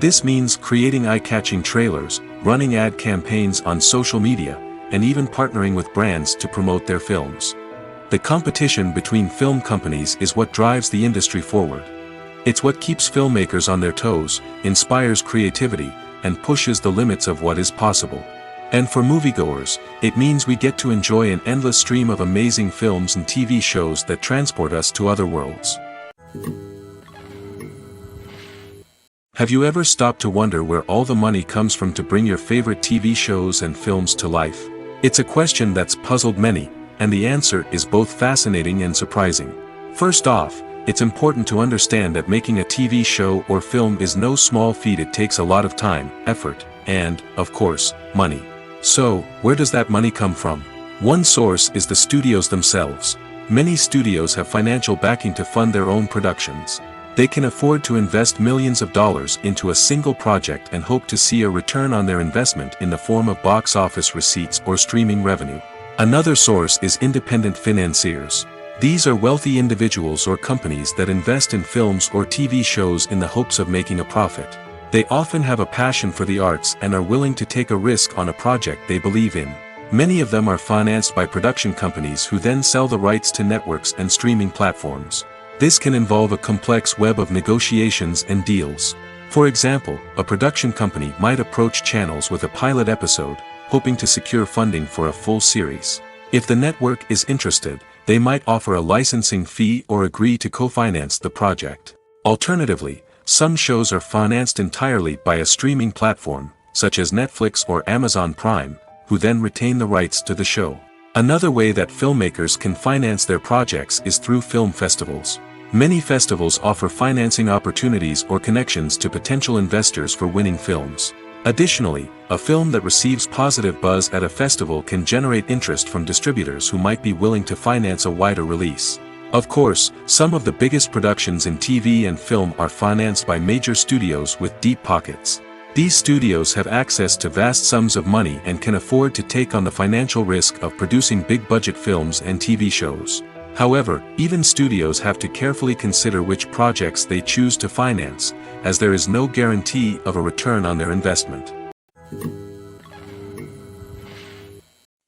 A: This means creating eye-catching trailers, running ad campaigns on social media, and even partnering with brands to promote their films. The competition between film companies is what drives the industry forward. It's what keeps filmmakers on their toes, inspires creativity, and pushes the limits of what is possible. And for moviegoers, it means we get to enjoy an endless stream of amazing films and TV shows that transport us to other worlds. Have you ever stopped to wonder where all the money comes from to bring your favorite TV shows and films to life? It's a question that's puzzled many, and the answer is both fascinating and surprising. First off, it's important to understand that making a TV show or film is no small feat. It takes a lot of time, effort, and, of course, money. So, where does that money come from? One source is the studios themselves. Many studios have financial backing to fund their own productions. They can afford to invest millions of dollars into a single project and hope to see a return on their investment in the form of box office receipts or streaming revenue. Another source is independent financiers. These are wealthy individuals or companies that invest in films or TV shows in the hopes of making a profit. They often have a passion for the arts and are willing to take a risk on a project they believe in. Many of them are financed by production companies who then sell the rights to networks and streaming platforms. This can involve a complex web of negotiations and deals. For example, a production company might approach channels with a pilot episode, hoping to secure funding for a full series. If the network is interested, they might offer a licensing fee or agree to co-finance the project. Alternatively, some shows are financed entirely by a streaming platform, such as Netflix or Amazon Prime, who then retain the rights to the show. Another way that filmmakers can finance their projects is through film festivals. Many festivals offer financing opportunities or connections to potential investors for winning films. Additionally, a film that receives positive buzz at a festival can generate interest from distributors who might be willing to finance a wider release. Of course, some of the biggest productions in TV and film are financed by major studios with deep pockets. These studios have access to vast sums of money and can afford to take on the financial risk of producing big-budget films and TV shows. However, even studios have to carefully consider which projects they choose to finance, as there is no guarantee of a return on their investment.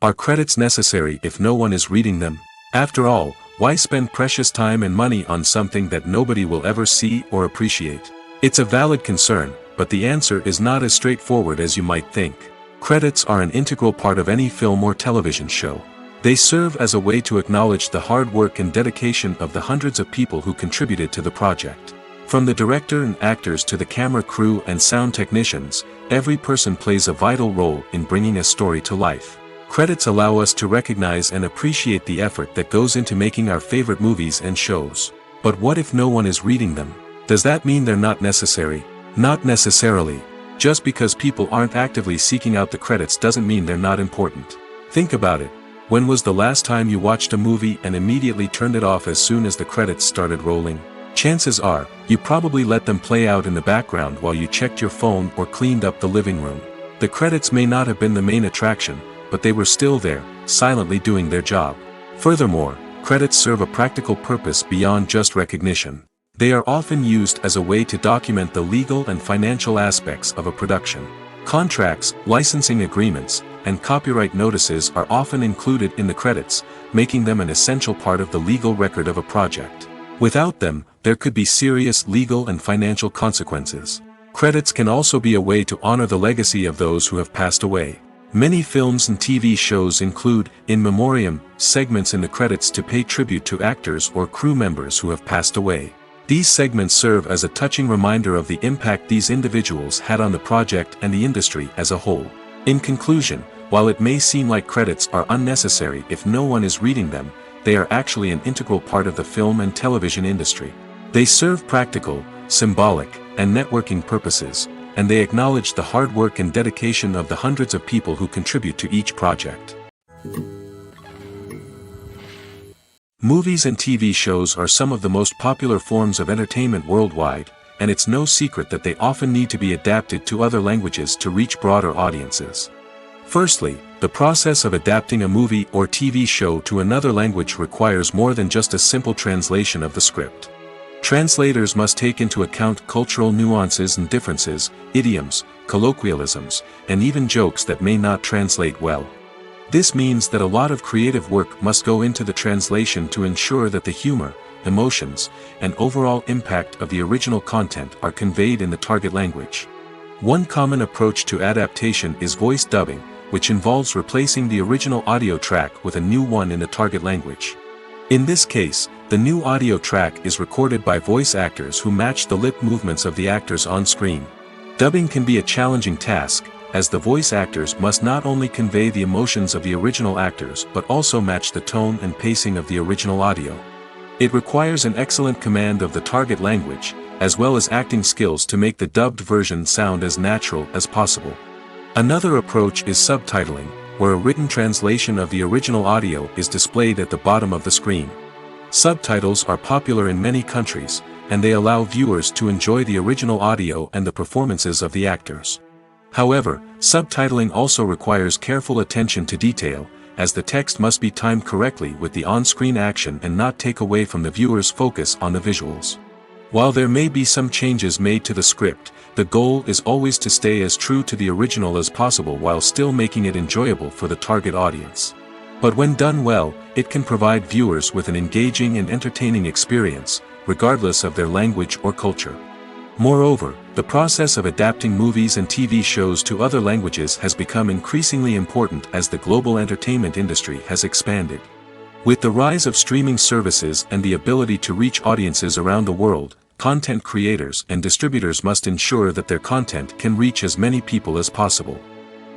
A: Are credits necessary if no one is reading them? After all, why spend precious time and money on something that nobody will ever see or appreciate? It's a valid concern, but the answer is not as straightforward as you might think. Credits are an integral part of any film or television show. They serve as a way to acknowledge the hard work and dedication of the hundreds of people who contributed to the project. From the director and actors to the camera crew and sound technicians, every person plays a vital role in bringing a story to life. Credits allow us to recognize and appreciate the effort that goes into making our favorite movies and shows. But what if no one is reading them? Does that mean they're not necessary? Not necessarily. Just because people aren't actively seeking out the credits doesn't mean they're not important. Think about it. When was the last time you watched a movie and immediately turned it off as soon as the credits started rolling? Chances are, you probably let them play out in the background while you checked your phone or cleaned up the living room. The credits may not have been the main attraction, but they were still there, silently doing their job. Furthermore, credits serve a practical purpose beyond just recognition. They are often used as a way to document the legal and financial aspects of a production. Contracts, licensing agreements, and copyright notices are often included in the credits, making them an essential part of the legal record of a project. Without them, there could be serious legal and financial consequences. Credits can also be a way to honor the legacy of those who have passed away. Many films and TV shows include, in memoriam, segments in the credits to pay tribute to actors or crew members who have passed away. These segments serve as a touching reminder of the impact these individuals had on the project and the industry as a whole. In conclusion, while it may seem like credits are unnecessary if no one is reading them, they are actually an integral part of the film and television industry. They serve practical, symbolic, and networking purposes, and they acknowledge the hard work and dedication of the hundreds of people who contribute to each project. Movies and TV shows are some of the most popular forms of entertainment worldwide, and it's no secret that they often need to be adapted to other languages to reach broader audiences. Firstly, the process of adapting a movie or TV show to another language requires more than just a simple translation of the script. Translators must take into account cultural nuances and differences, idioms, colloquialisms, and even jokes that may not translate well. This means that a lot of creative work must go into the translation to ensure that the humor, emotions, and overall impact of the original content are conveyed in the target language. One common approach to adaptation is voice dubbing, which involves replacing the original audio track with a new one in the target language. In this case, the new audio track is recorded by voice actors who match the lip movements of the actors on screen. Dubbing can be a challenging task, as the voice actors must not only convey the emotions of the original actors but also match the tone and pacing of the original audio. It requires an excellent command of the target language, as well as acting skills to make the dubbed version sound as natural as possible. Another approach is subtitling, where a written translation of the original audio is displayed at the bottom of the screen. Subtitles are popular in many countries, and they allow viewers to enjoy the original audio and the performances of the actors. However, subtitling also requires careful attention to detail, as the text must be timed correctly with the on-screen action and not take away from the viewer's focus on the visuals. While there may be some changes made to the script, the goal is always to stay as true to the original as possible while still making it enjoyable for the target audience. But when done well, it can provide viewers with an engaging and entertaining experience, regardless of their language or culture. Moreover, the process of adapting movies and TV shows to other languages has become increasingly important as the global entertainment industry has expanded. With the rise of streaming services and the ability to reach audiences around the world, content creators and distributors must ensure that their content can reach as many people as possible.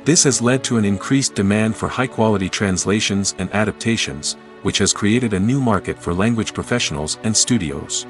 A: This has led to an increased demand for high-quality translations and adaptations, which has created a new market for language professionals and studios.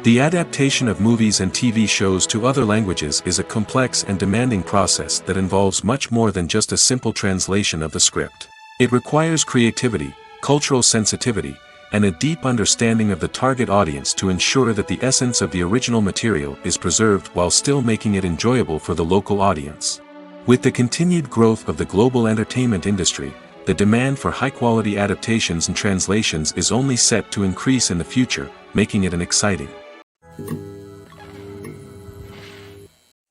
A: The adaptation of movies and TV shows to other languages is a complex and demanding process that involves much more than just a simple translation of the script. It requires creativity, cultural sensitivity, and a deep understanding of the target audience to ensure that the essence of the original material is preserved while still making it enjoyable for the local audience. With the continued growth of the global entertainment industry, the demand for high-quality adaptations and translations is only set to increase in the future, making it an exciting.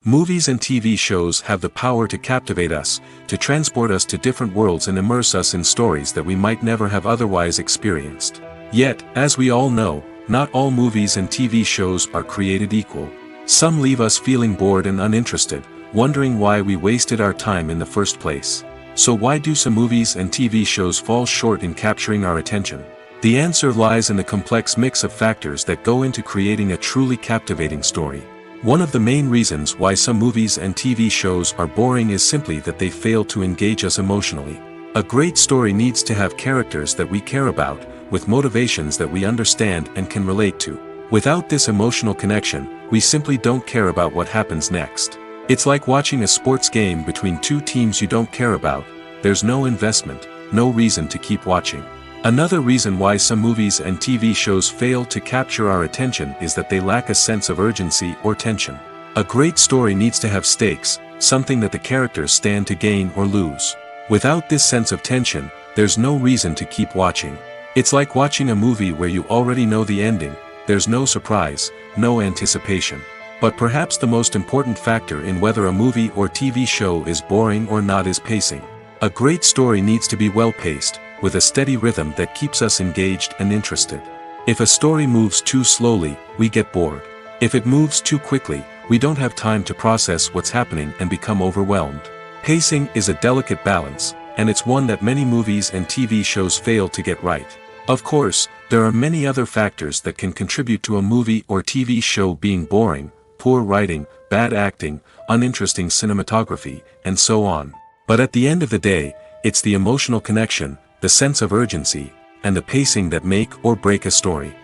A: Movies and TV shows have the power to captivate us, to transport us to different worlds and immerse us in stories that we might never have otherwise experienced. Yet, as we all know, not all movies and TV shows are created equal. Some leave us feeling bored and uninterested, wondering why we wasted our time in the first place. So why do some movies and TV shows fall short in capturing our attention? The answer lies in the complex mix of factors that go into creating a truly captivating story. One of the main reasons why some movies and TV shows are boring is simply that they fail to engage us emotionally. A great story needs to have characters that we care about, with motivations that we understand and can relate to. Without this emotional connection, we simply don't care about what happens next. It's like watching a sports game between two teams you don't care about. There's no investment, no reason to keep watching. Another reason why some movies and TV shows fail to capture our attention is that they lack a sense of urgency or tension. A great story needs to have stakes, something that the characters stand to gain or lose. Without this sense of tension, there's no reason to keep watching. It's like watching a movie where you already know the ending. There's no surprise, no anticipation. But perhaps the most important factor in whether a movie or TV show is boring or not is pacing. A great story needs to be well-paced, with a steady rhythm that keeps us engaged and interested. If a story moves too slowly, we get bored. If it moves too quickly, we don't have time to process what's happening and become overwhelmed. Pacing is a delicate balance, and it's one that many movies and TV shows fail to get right. Of course, there are many other factors that can contribute to a movie or TV show being boring: poor writing, bad acting, uninteresting cinematography, and so on. But at the end of the day, it's the emotional connection, the sense of urgency, and the pacing that make or break a story.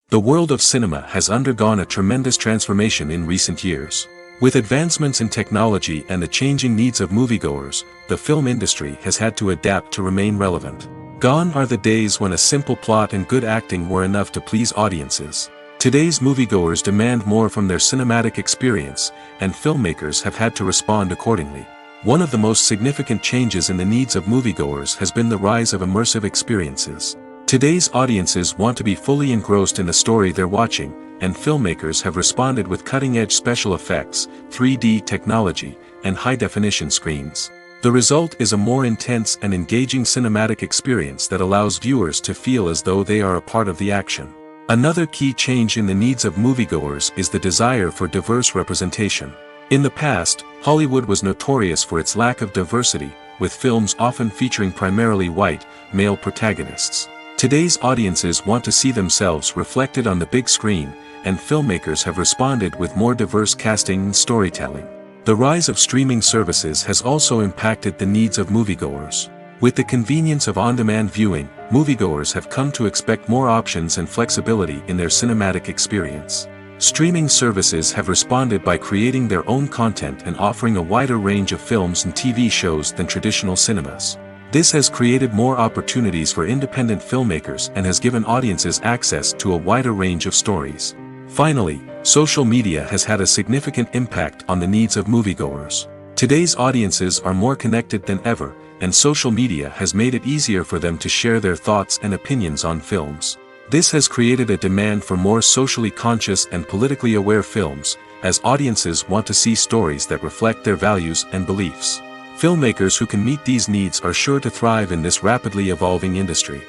A: The world of cinema has undergone a tremendous transformation in recent years. With advancements in technology and the changing needs of moviegoers, the film industry has had to adapt to remain relevant. Gone are the days when a simple plot and good acting were enough to please audiences. Today's moviegoers demand more from their cinematic experience, and filmmakers have had to respond accordingly. One of the most significant changes in the needs of moviegoers has been the rise of immersive experiences. Today's audiences want to be fully engrossed in the story they're watching, and filmmakers have responded with cutting-edge special effects, 3D technology, and high-definition screens. The result is a more intense and engaging cinematic experience that allows viewers to feel as though they are a part of the action. Another key change in the needs of moviegoers is the desire for diverse representation. In the past, Hollywood was notorious for its lack of diversity, with films often featuring primarily white, male protagonists. Today's audiences want to see themselves reflected on the big screen, and filmmakers have responded with more diverse casting and storytelling. The rise of streaming services has also impacted the needs of moviegoers. With the convenience of on-demand viewing, moviegoers have come to expect more options and flexibility in their cinematic experience. Streaming services have responded by creating their own content and offering a wider range of films and TV shows than traditional cinemas. This has created more opportunities for independent filmmakers and has given audiences access to a wider range of stories. Finally, social media has had a significant impact on the needs of moviegoers. Today's audiences are more connected than ever, and social media has made it easier for them to share their thoughts and opinions on films. This has created a demand for more socially conscious and politically aware films, as audiences want to see stories that reflect their values and beliefs. Filmmakers who can meet these needs are sure to thrive in this rapidly evolving industry.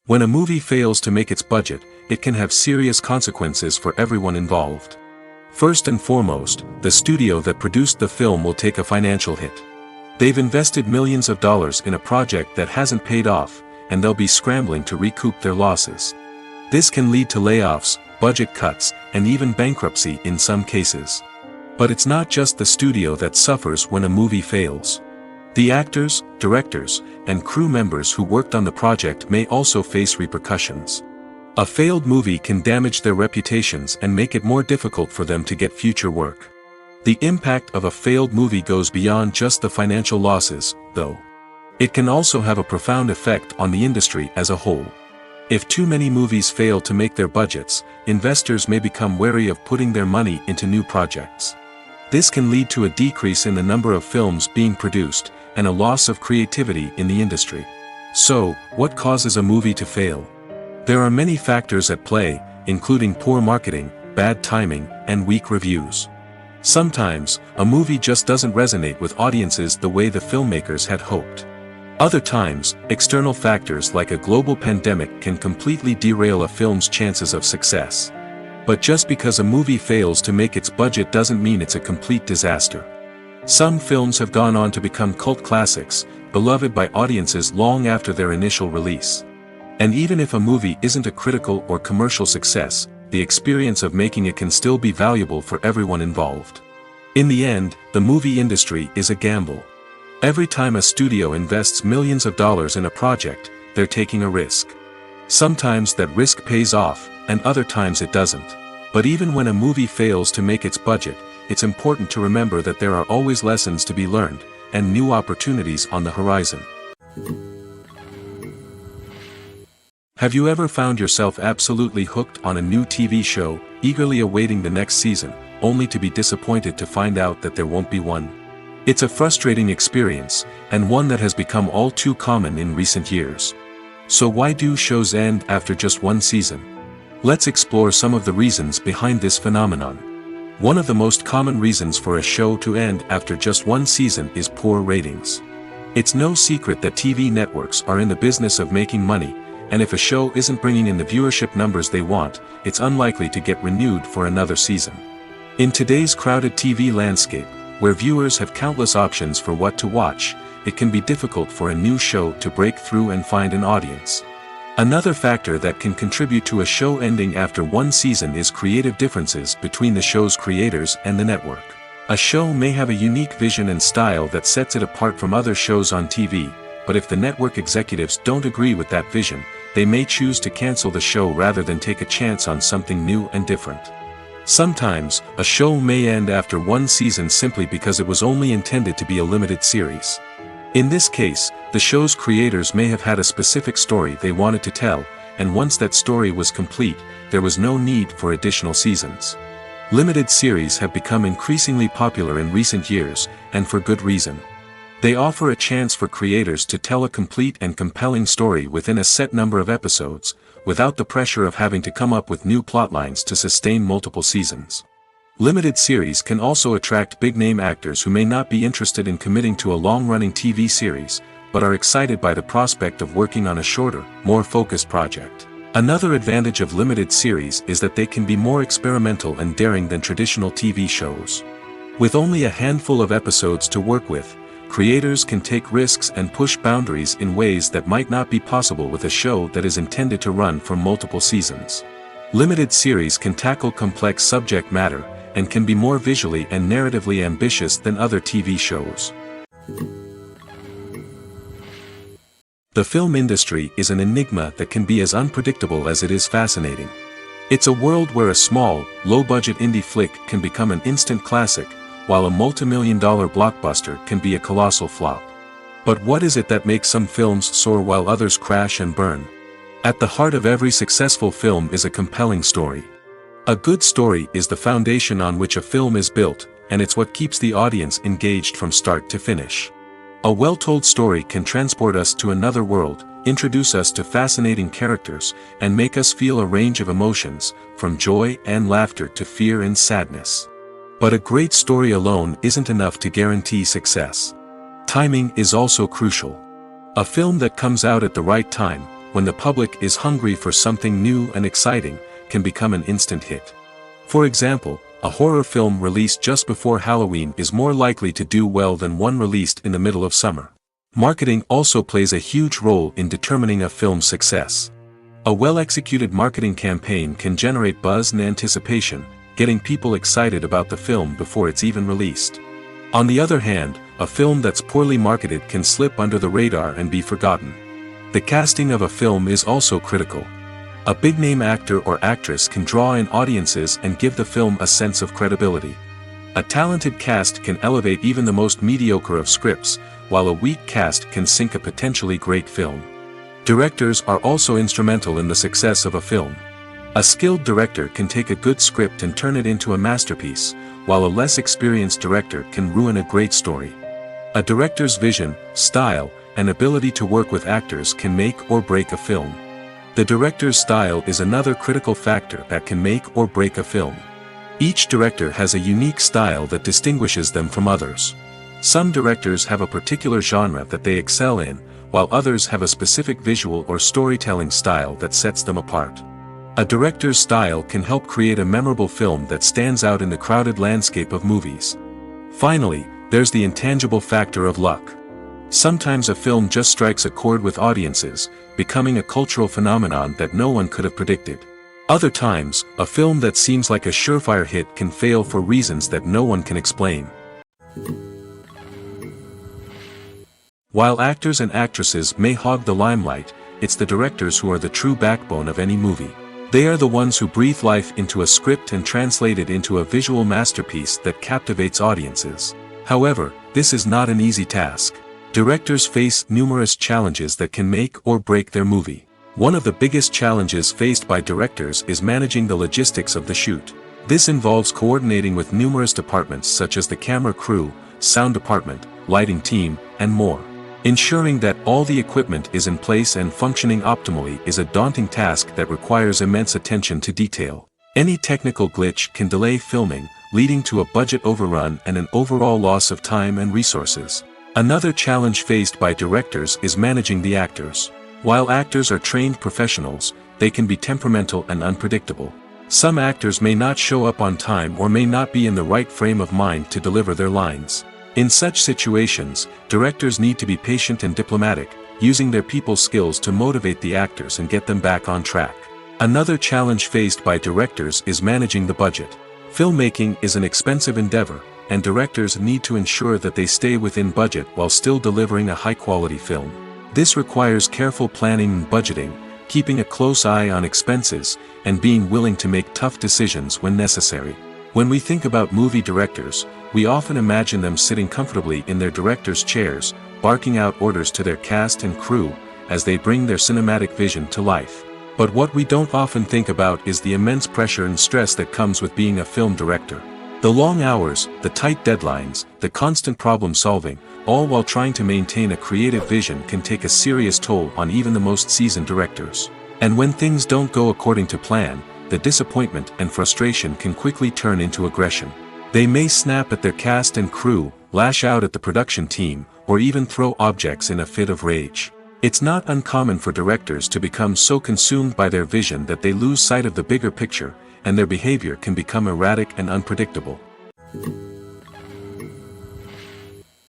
A: When a movie fails to make its budget, it can have serious consequences for everyone involved. First and foremost, the studio that produced the film will take a financial hit. They've invested millions of dollars in a project that hasn't paid off, and they'll be scrambling to recoup their losses. This can lead to layoffs, budget cuts, and even bankruptcy in some cases. But it's not just the studio that suffers when a movie fails. The actors, directors, and crew members who worked on the project may also face repercussions. A failed movie can damage their reputations and make it more difficult for them to get future work. The impact of a failed movie goes beyond just the financial losses, though. It can also have a profound effect on the industry as a whole. If too many movies fail to make their budgets, investors may become wary of putting their money into new projects. This can lead to a decrease in the number of films being produced, and a loss of creativity in the industry. So, what causes a movie to fail? There are many factors at play, including poor marketing, bad timing, and weak reviews. Sometimes, a movie just doesn't resonate with audiences the way the filmmakers had hoped. Other times, external factors like a global pandemic can completely derail a film's chances of success. But just because a movie fails to make its budget doesn't mean it's a complete disaster. Some films have gone on to become cult classics, beloved by audiences long after their initial release. And even if a movie isn't a critical or commercial success, the experience of making it can still be valuable for everyone involved. In the end, the movie industry is a gamble. Every time a studio invests millions of dollars in a project, they're taking a risk. Sometimes that risk pays off, and other times it doesn't. But even when a movie fails to make its budget, it's important to remember that there are always lessons to be learned, and new opportunities on the horizon. Have you ever found yourself absolutely hooked on a new TV show, eagerly awaiting the next season, only to be disappointed to find out that there won't be one? It's a frustrating experience, and one that has become all too common in recent years. So why do shows end after just one season? Let's explore some of the reasons behind this phenomenon. One of the most common reasons for a show to end after just one season is poor ratings. It's no secret that TV networks are in the business of making money, and if a show isn't bringing in the viewership numbers they want, it's unlikely to get renewed for another season. In today's crowded TV landscape, where viewers have countless options for what to watch, it can be difficult for a new show to break through and find an audience. Another factor that can contribute to a show ending after one season is creative differences between the show's creators and the network. A show may have a unique vision and style that sets it apart from other shows on TV, but if the network executives don't agree with that vision, they may choose to cancel the show rather than take a chance on something new and different. Sometimes, a show may end after one season simply because it was only intended to be a limited series. In this case, the show's creators may have had a specific story they wanted to tell, and once that story was complete, there was no need for additional seasons. Limited series have become increasingly popular in recent years, and for good reason. They offer a chance for creators to tell a complete and compelling story within a set number of episodes, without the pressure of having to come up with new plotlines to sustain multiple seasons. Limited series can also attract big-name actors who may not be interested in committing to a long-running TV series, but are excited by the prospect of working on a shorter, more focused project. Another advantage of limited series is that they can be more experimental and daring than traditional TV shows. With only a handful of episodes to work with, creators can take risks and push boundaries in ways that might not be possible with a show that is intended to run for multiple seasons. Limited series can tackle complex subject matter, and can be more visually and narratively ambitious than other TV shows. The film industry is an enigma that can be as unpredictable as it is fascinating. It's a world where a small, low-budget indie flick can become an instant classic, while a multi-million-dollar blockbuster can be a colossal flop. But what is it that makes some films soar while others crash and burn? At the heart of every successful film is a compelling story. A good story is the foundation on which a film is built, and it's what keeps the audience engaged from start to finish. A well-told story can transport us to another world, introduce us to fascinating characters, and make us feel a range of emotions, from joy and laughter to fear and sadness. But a great story alone isn't enough to guarantee success. Timing is also crucial. A film that comes out at the right time, when the public is hungry for something new and exciting, can become an instant hit. For example, a horror film released just before Halloween is more likely to do well than one released in the middle of summer. Marketing also plays a huge role in determining a film's success. A well-executed marketing campaign can generate buzz and anticipation, getting people excited about the film before it's even released. On the other hand, a film that's poorly marketed can slip under the radar and be forgotten. The casting of a film is also critical. A big-name actor or actress can draw in audiences and give the film a sense of credibility. A talented cast can elevate even the most mediocre of scripts, while a weak cast can sink a potentially great film. Directors are also instrumental in the success of a film. A skilled director can take a good script and turn it into a masterpiece, while a less experienced director can ruin a great story. A director's vision, style, and ability to work with actors can make or break a film. The director's style is another critical factor that can make or break a film. Each director has a unique style that distinguishes them from others. Some directors have a particular genre that they excel in, while others have a specific visual or storytelling style that sets them apart. A director's style can help create a memorable film that stands out in the crowded landscape of movies. Finally, there's the intangible factor of luck. Sometimes a film just strikes a chord with audiences, becoming a cultural phenomenon that no one could have predicted. Other times, a film that seems like a surefire hit can fail for reasons that no one can explain. While actors and actresses may hog the limelight, it's the directors who are the true backbone of any movie. They are the ones who breathe life into a script and translate it into a visual masterpiece that captivates audiences. However, this is not an easy task. Directors face numerous challenges that can make or break their movie. One of the biggest challenges faced by directors is managing the logistics of the shoot. This involves coordinating with numerous departments such as the camera crew, sound department, lighting team, and more. Ensuring that all the equipment is in place and functioning optimally is a daunting task that requires immense attention to detail. Any technical glitch can delay filming, leading to a budget overrun and an overall loss of time and resources. Another challenge faced by directors is managing the actors. While actors are trained professionals, they can be temperamental and unpredictable. Some actors may not show up on time or may not be in the right frame of mind to deliver their lines. In such situations, directors need to be patient and diplomatic, using their people skills to motivate the actors and get them back on track. Another challenge faced by directors is managing the budget. Filmmaking is an expensive endeavor, and directors need to ensure that they stay within budget while still delivering a high-quality film. This requires careful planning and budgeting, keeping a close eye on expenses, and being willing to make tough decisions when necessary. When we think about movie directors, we often imagine them sitting comfortably in their director's chairs, barking out orders to their cast and crew, as they bring their cinematic vision to life. But what we don't often think about is the immense pressure and stress that comes with being a film director. The long hours, the tight deadlines, the constant problem solving, all while trying to maintain a creative vision can take a serious toll on even the most seasoned directors. And when things don't go according to plan, the disappointment and frustration can quickly turn into aggression. They may snap at their cast and crew, lash out at the production team, or even throw objects in a fit of rage. It's not uncommon for directors to become so consumed by their vision that they lose sight of the bigger picture, and their behavior can become erratic and unpredictable.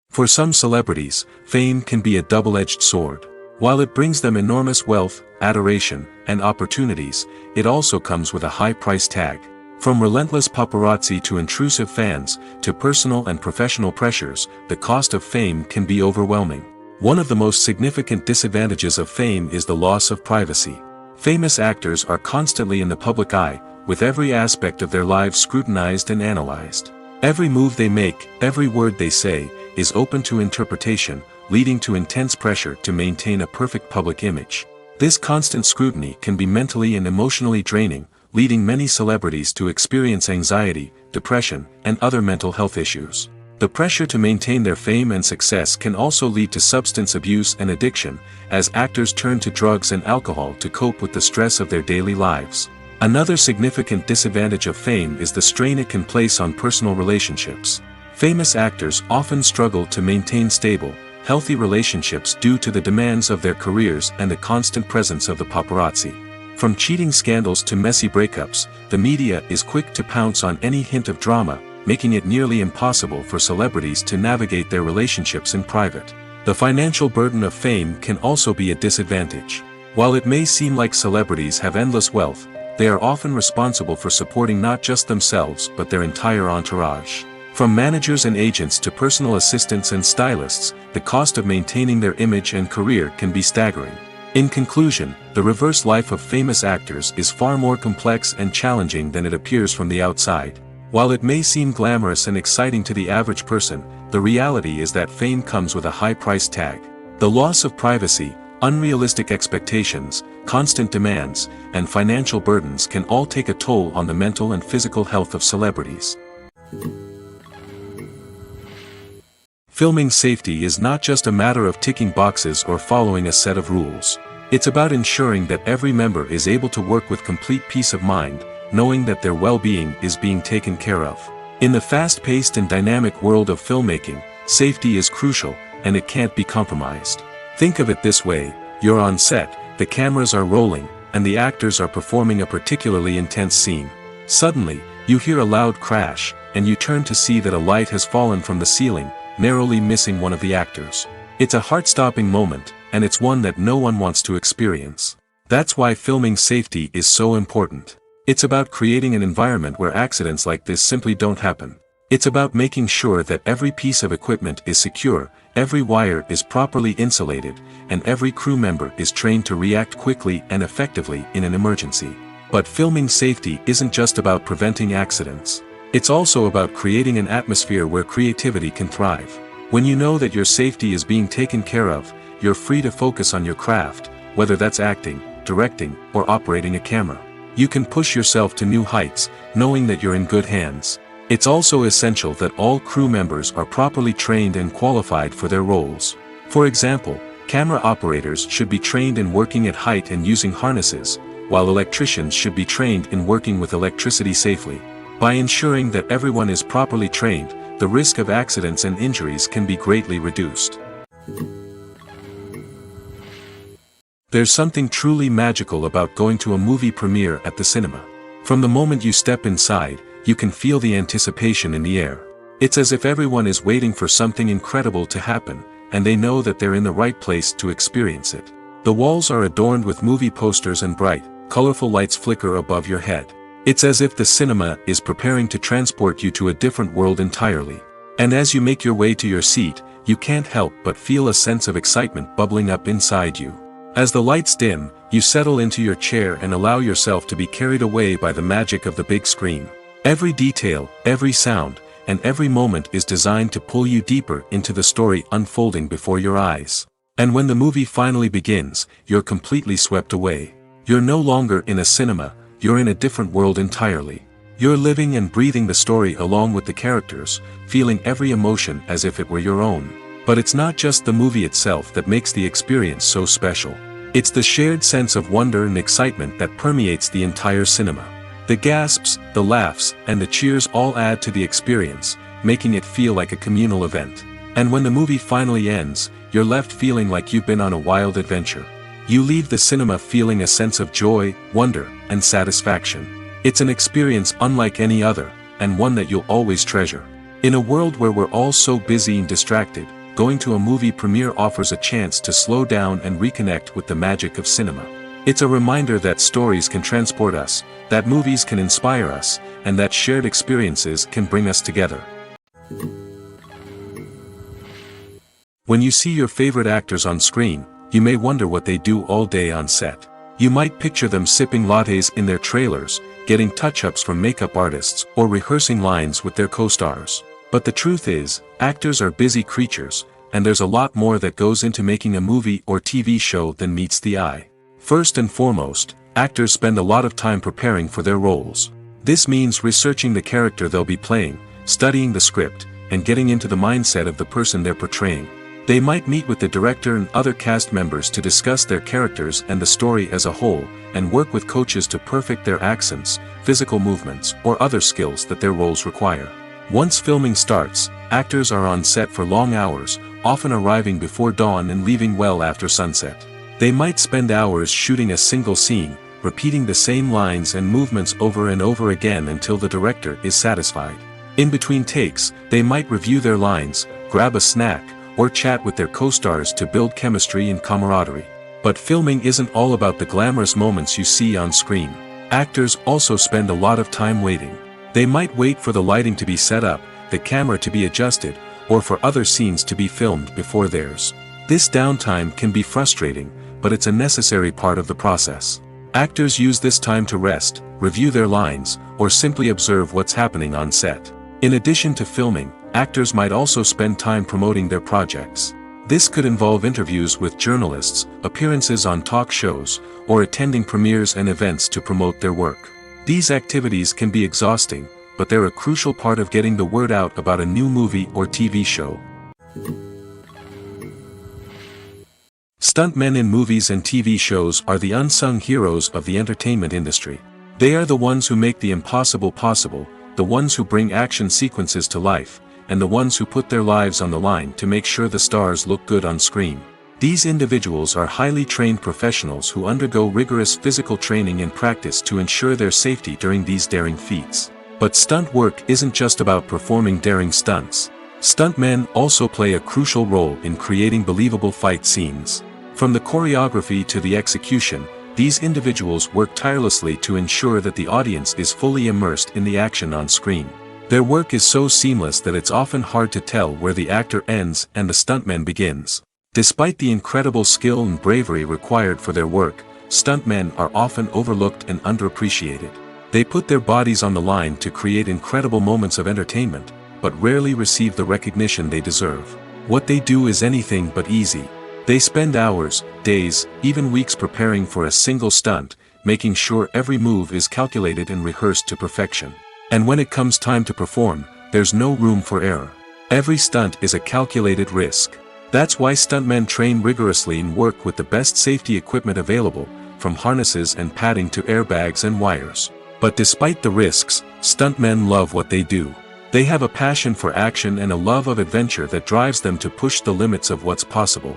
A: For some celebrities, fame can be a double-edged sword. While it brings them enormous wealth, adoration, and opportunities, it also comes with a high price tag. From relentless paparazzi to intrusive fans, to personal and professional pressures, the cost of fame can be overwhelming. One of the most significant disadvantages of fame is the loss of privacy. Famous actors are constantly in the public eye, with every aspect of their lives scrutinized and analyzed. Every move they make, every word they say, is open to interpretation, leading to intense pressure to maintain a perfect public image. This constant scrutiny can be mentally and emotionally draining, leading many celebrities to experience anxiety, depression, and other mental health issues. The pressure to maintain their fame and success can also lead to substance abuse and addiction, as actors turn to drugs and alcohol to cope with the stress of their daily lives. Another significant disadvantage of fame is the strain it can place on personal relationships. Famous actors often struggle to maintain stable, healthy relationships due to the demands of their careers and the constant presence of the paparazzi. From cheating scandals to messy breakups, the media is quick to pounce on any hint of drama, making it nearly impossible for celebrities to navigate their relationships in private. The financial burden of fame can also be a disadvantage. While it may seem like celebrities have endless wealth, they are often responsible for supporting not just themselves but their entire entourage. From managers and agents to personal assistants and stylists, the cost of maintaining their image and career can be staggering. In conclusion, the reverse life of famous actors is far more complex and challenging than it appears from the outside. While it may seem glamorous and exciting to the average person, the reality is that fame comes with a high price tag. The loss of privacy, unrealistic expectations, constant demands, and financial burdens can all take a toll on the mental and physical health of celebrities. Filming safety is not just a matter of ticking boxes or following a set of rules. It's about ensuring that every member is able to work with complete peace of mind, knowing that their well-being is being taken care of. In the fast-paced and dynamic world of filmmaking, safety is crucial, and it can't be compromised. Think of it this way: you're on set, the cameras are rolling, and the actors are performing a particularly intense scene. Suddenly, you hear a loud crash, and you turn to see that a light has fallen from the ceiling, narrowly missing one of the actors. It's a heart-stopping moment, and it's one that no one wants to experience. That's why filming safety is so important. It's about creating an environment where accidents like this simply don't happen. It's about making sure that every piece of equipment is secure, every wire is properly insulated, and every crew member is trained to react quickly and effectively in an emergency. But filming safety isn't just about preventing accidents. It's also about creating an atmosphere where creativity can thrive. When you know that your safety is being taken care of, you're free to focus on your craft, whether that's acting, directing, or operating a camera. You can push yourself to new heights, knowing that you're in good hands. It's also essential that all crew members are properly trained and qualified for their roles. For example, camera operators should be trained in working at height and using harnesses, while electricians should be trained in working with electricity safely. By ensuring that everyone is properly trained, the risk of accidents and injuries can be greatly reduced. There's something truly magical about going to a movie premiere at the cinema. From the moment you step inside, you can feel the anticipation in the air. It's as if everyone is waiting for something incredible to happen, and they know that they're in the right place to experience it. The walls are adorned with movie posters and bright, colorful lights flicker above your head. It's as if the cinema is preparing to transport you to a different world entirely. And as you make your way to your seat, you can't help but feel a sense of excitement bubbling up inside you. As the lights dim, you settle into your chair and allow yourself to be carried away by the magic of the big screen. Every detail, every sound, and every moment is designed to pull you deeper into the story unfolding before your eyes. And when the movie finally begins, you're completely swept away. You're no longer in a cinema, you're in a different world entirely. You're living and breathing the story along with the characters, feeling every emotion as if it were your own. But it's not just the movie itself that makes the experience so special. It's the shared sense of wonder and excitement that permeates the entire cinema. The gasps, the laughs, and the cheers all add to the experience, making it feel like a communal event. And when the movie finally ends, you're left feeling like you've been on a wild adventure. You leave the cinema feeling a sense of joy, wonder, and satisfaction. It's an experience unlike any other, and one that you'll always treasure. In a world where we're all so busy and distracted, going to a movie premiere offers a chance to slow down and reconnect with the magic of cinema. It's a reminder that stories can transport us, that movies can inspire us, and that shared experiences can bring us together. When you see your favorite actors on screen, you may wonder what they do all day on set. You might picture them sipping lattes in their trailers, getting touch-ups from makeup artists, or rehearsing lines with their co-stars. But the truth is, actors are busy creatures, and there's a lot more that goes into making a movie or TV show than meets the eye. First and foremost, actors spend a lot of time preparing for their roles. This means researching the character they'll be playing, studying the script, and getting into the mindset of the person they're portraying. They might meet with the director and other cast members to discuss their characters and the story as a whole, and work with coaches to perfect their accents, physical movements, or other skills that their roles require. Once filming starts, actors are on set for long hours, often arriving before dawn and leaving well after sunset. They might spend hours shooting a single scene, repeating the same lines and movements over and over again until the director is satisfied. In between takes, they might review their lines, grab a snack, or chat with their co-stars to build chemistry and camaraderie. But filming isn't all about the glamorous moments you see on screen. Actors also spend a lot of time waiting. They might wait for the lighting to be set up, the camera to be adjusted, or for other scenes to be filmed before theirs. This downtime can be frustrating, but it's a necessary part of the process. Actors use this time to rest, review their lines, or simply observe what's happening on set. In addition to filming, actors might also spend time promoting their projects. This could involve interviews with journalists, appearances on talk shows, or attending premieres and events to promote their work. These activities can be exhausting, but they're a crucial part of getting the word out about a new movie or TV show. Stuntmen in movies and TV shows are the unsung heroes of the entertainment industry. They are the ones who make the impossible possible, the ones who bring action sequences to life, and the ones who put their lives on the line to make sure the stars look good on screen. These individuals are highly trained professionals who undergo rigorous physical training and practice to ensure their safety during these daring feats. But stunt work isn't just about performing daring stunts. Stuntmen also play a crucial role in creating believable fight scenes. From the choreography to the execution, these individuals work tirelessly to ensure that the audience is fully immersed in the action on screen. Their work is so seamless that it's often hard to tell where the actor ends and the stuntman begins. Despite the incredible skill and bravery required for their work, stuntmen are often overlooked and underappreciated. They put their bodies on the line to create incredible moments of entertainment, but rarely receive the recognition they deserve. What they do is anything but easy. They spend hours, days, even weeks preparing for a single stunt, making sure every move is calculated and rehearsed to perfection. And when it comes time to perform, there's no room for error. Every stunt is a calculated risk. That's why stuntmen train rigorously and work with the best safety equipment available, from harnesses and padding to airbags and wires. But despite the risks, stuntmen love what they do. They have a passion for action and a love of adventure that drives them to push the limits of what's possible.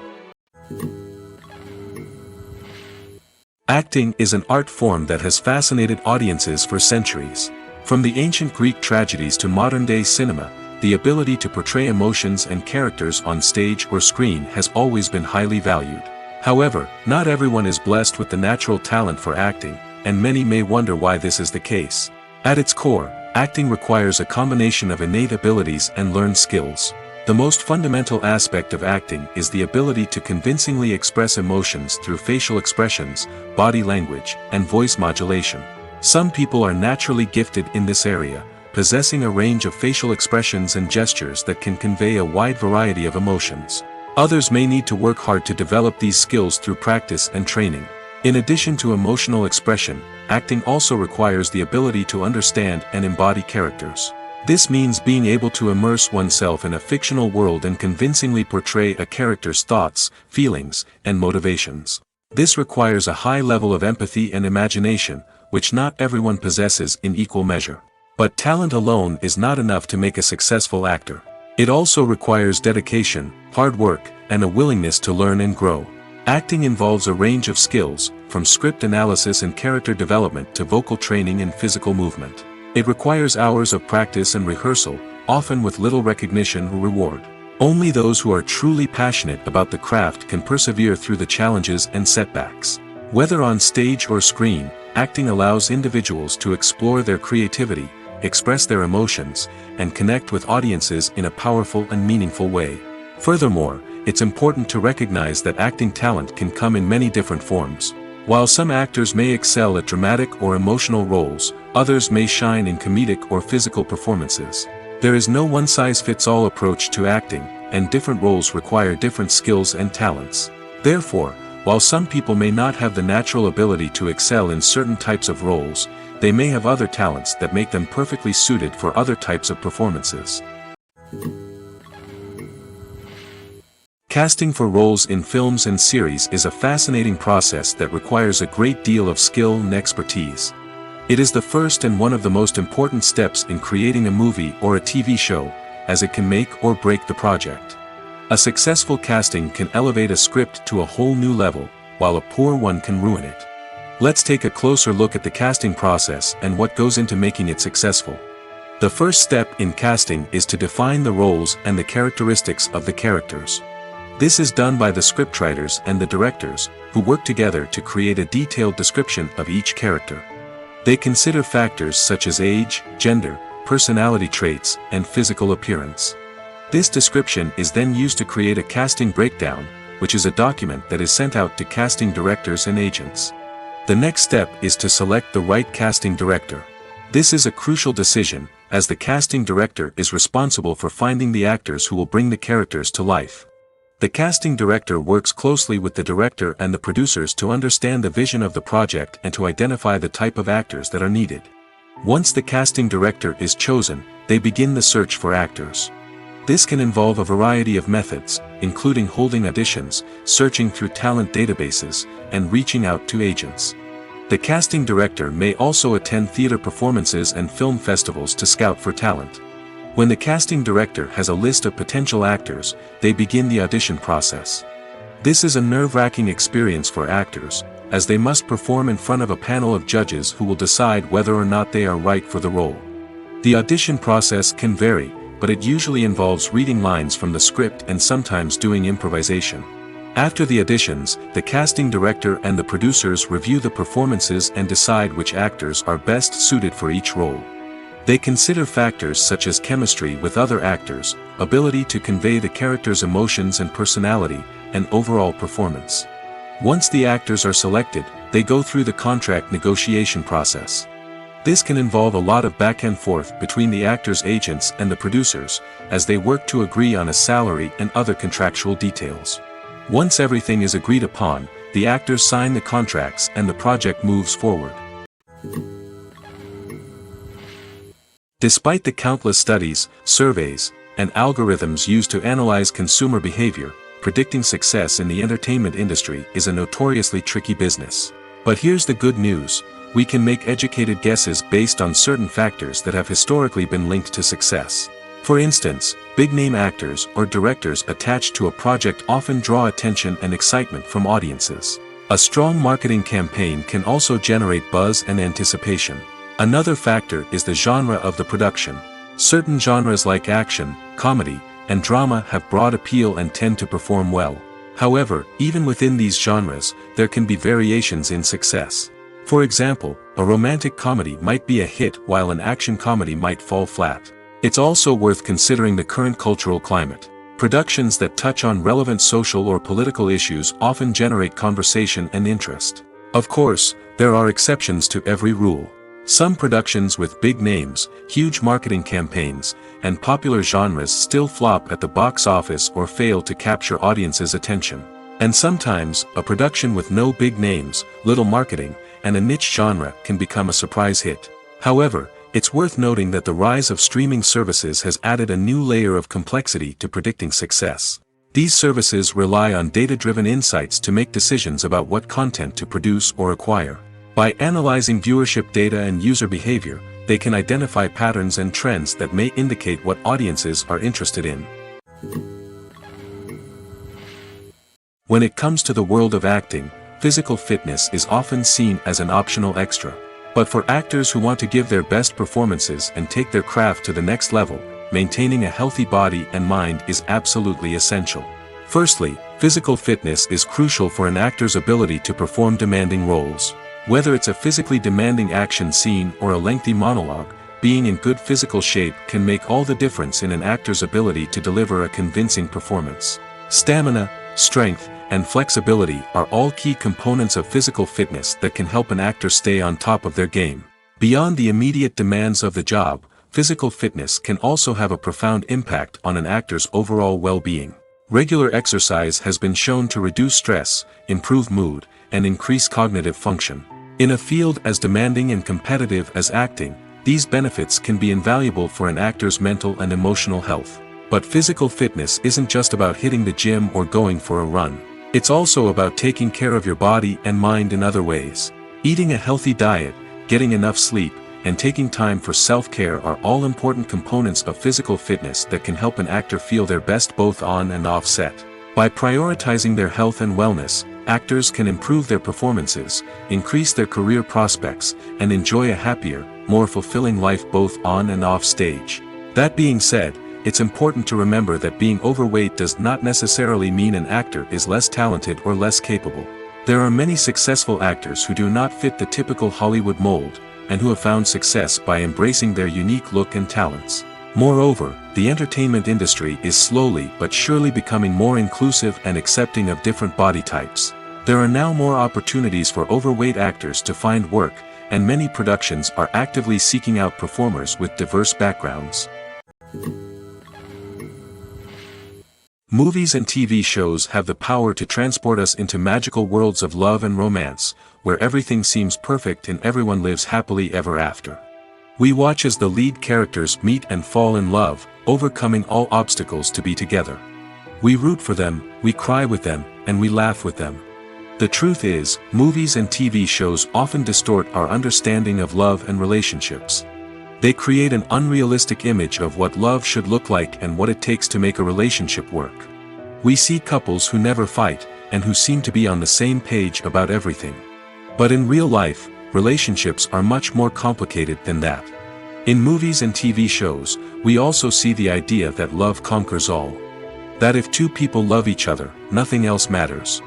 A: Acting is an art form that has fascinated audiences for centuries. From the ancient Greek tragedies to modern-day cinema, the ability to portray emotions and characters on stage or screen has always been highly valued. However, not everyone is blessed with the natural talent for acting, and many may wonder why this is the case. At its core, acting requires a combination of innate abilities and learned skills. The most fundamental aspect of acting is the ability to convincingly express emotions through facial expressions, body language, and voice modulation. Some people are naturally gifted in this area, possessing a range of facial expressions and gestures that can convey a wide variety of emotions. Others may need to work hard to develop these skills through practice and training. In addition to emotional expression, acting also requires the ability to understand and embody characters. This means being able to immerse oneself in a fictional world and convincingly portray a character's thoughts, feelings, and motivations. This requires a high level of empathy and imagination, which not everyone possesses in equal measure. But talent alone is not enough to make a successful actor. It also requires dedication, hard work, and a willingness to learn and grow. Acting involves a range of skills, from script analysis and character development to vocal training and physical movement. It requires hours of practice and rehearsal, often with little recognition or reward. Only those who are truly passionate about the craft can persevere through the challenges and setbacks. Whether on stage or screen, acting allows individuals to explore their creativity, express their emotions, and connect with audiences in a powerful and meaningful way. Furthermore, it's important to recognize that acting talent can come in many different forms. While some actors may excel at dramatic or emotional roles, others may shine in comedic or physical performances. There is no one-size-fits-all approach to acting, and different roles require different skills and talents. Therefore, while some people may not have the natural ability to excel in certain types of roles, they may have other talents that make them perfectly suited for other types of performances. Casting for roles in films and series is a fascinating process that requires a great deal of skill and expertise. It is the first and one of the most important steps in creating a movie or a TV show, as it can make or break the project. A successful casting can elevate a script to a whole new level, while a poor one can ruin it. Let's take a closer look at the casting process and what goes into making it successful. The first step in casting is to define the roles and the characteristics of the characters. This is done by the scriptwriters and the directors, who work together to create a detailed description of each character. They consider factors such as age, gender, personality traits, and physical appearance. This description is then used to create a casting breakdown, which is a document that is sent out to casting directors and agents. The next step is to select the right casting director. This is a crucial decision, as the casting director is responsible for finding the actors who will bring the characters to life. The casting director works closely with the director and the producers to understand the vision of the project and to identify the type of actors that are needed. Once the casting director is chosen, they begin the search for actors. This can involve a variety of methods, including holding auditions, searching through talent databases, and reaching out to agents. The casting director may also attend theater performances and film festivals to scout for talent. When the casting director has a list of potential actors, they begin the audition process. This is a nerve-wracking experience for actors, as they must perform in front of a panel of judges who will decide whether or not they are right for the role. The audition process can vary, but it usually involves reading lines from the script and sometimes doing improvisation. After the auditions, the casting director and the producers review the performances and decide which actors are best suited for each role. They consider factors such as chemistry with other actors, ability to convey the character's emotions and personality, and overall performance. Once the actors are selected, they go through the contract negotiation process. This can involve a lot of back and forth between the actors' agents and the producers, as they work to agree on a salary and other contractual details. Once everything is agreed upon, the actors sign the contracts and the project moves forward. Despite the countless studies, surveys, and algorithms used to analyze consumer behavior, predicting success in the entertainment industry is a notoriously tricky business. But here's the good news: we can make educated guesses based on certain factors that have historically been linked to success. For instance, big-name actors or directors attached to a project often draw attention and excitement from audiences. A strong marketing campaign can also generate buzz and anticipation. Another factor is the genre of the production. Certain genres like action, comedy, and drama have broad appeal and tend to perform well. However, even within these genres, there can be variations in success. For example, a romantic comedy might be a hit while an action comedy might fall flat. It's also worth considering the current cultural climate. Productions that touch on relevant social or political issues often generate conversation and interest. Of course, there are exceptions to every rule. Some productions with big names, huge marketing campaigns, and popular genres still flop at the box office or fail to capture audiences' attention. And sometimes, a production with no big names, little marketing, and a niche genre can become a surprise hit. However, it's worth noting that the rise of streaming services has added a new layer of complexity to predicting success. These services rely on data-driven insights to make decisions about what content to produce or acquire. By analyzing viewership data and user behavior, they can identify patterns and trends that may indicate what audiences are interested in. When it comes to the world of acting, physical fitness is often seen as an optional extra. But for actors who want to give their best performances and take their craft to the next level, maintaining a healthy body and mind is absolutely essential. Firstly, physical fitness is crucial for an actor's ability to perform demanding roles. Whether it's a physically demanding action scene or a lengthy monologue, being in good physical shape can make all the difference in an actor's ability to deliver a convincing performance. Stamina, strength, and flexibility are all key components of physical fitness that can help an actor stay on top of their game. Beyond the immediate demands of the job, physical fitness can also have a profound impact on an actor's overall well-being. Regular exercise has been shown to reduce stress, improve mood, and increase cognitive function. In a field as demanding and competitive as acting, these benefits can be invaluable for an actor's mental and emotional health. But physical fitness isn't just about hitting the gym or going for a run. It's also about taking care of your body and mind in other ways. Eating a healthy diet, getting enough sleep, and taking time for self-care are all important components of physical fitness that can help an actor feel their best both on and off set. By prioritizing their health and wellness, actors can improve their performances, increase their career prospects, and enjoy a happier, more fulfilling life both on and off stage. That being said, it's important to remember that being overweight does not necessarily mean an actor is less talented or less capable. There are many successful actors who do not fit the typical Hollywood mold, and who have found success by embracing their unique look and talents. Moreover, the entertainment industry is slowly but surely becoming more inclusive and accepting of different body types. There are now more opportunities for overweight actors to find work, and many productions are actively seeking out performers with diverse backgrounds. Movies and TV shows have the power to transport us into magical worlds of love and romance, where everything seems perfect and everyone lives happily ever after. We watch as the lead characters meet and fall in love, overcoming all obstacles to be together. We root for them, we cry with them, and we laugh with them. The truth is, movies and TV shows often distort our understanding of love and relationships. They create an unrealistic image of what love should look like and what it takes to make a relationship work. We see couples who never fight, and who seem to be on the same page about everything. But in real life, relationships are much more complicated than that. In movies and TV shows, we also see the idea that love conquers all. That if two people love each other, nothing else matters.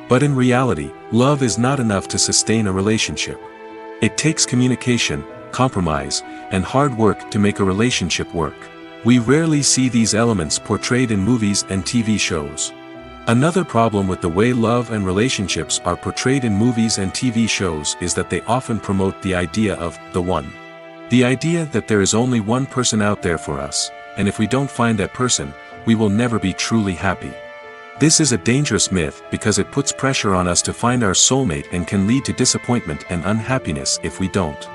A: But in reality, love is not enough to sustain a relationship. It takes communication, compromise, and hard work to make a relationship work. We rarely see these elements portrayed in movies and TV shows. Another problem with the way love and relationships are portrayed in movies and TV shows is that they often promote the idea of the one. The idea that there is only one person out there for us, and if we don't find that person, we will never be truly happy. This is a dangerous myth because it puts pressure on us to find our soulmate and can lead to disappointment and unhappiness if we don't.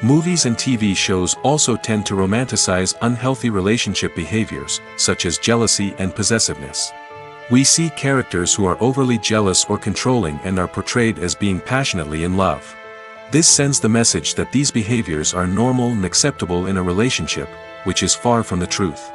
A: Movies and TV shows also tend to romanticize unhealthy relationship behaviors, such as jealousy and possessiveness. We see characters who are overly jealous or controlling and are portrayed as being passionately in love. This sends the message that these behaviors are normal and acceptable in a relationship, which is far from the truth.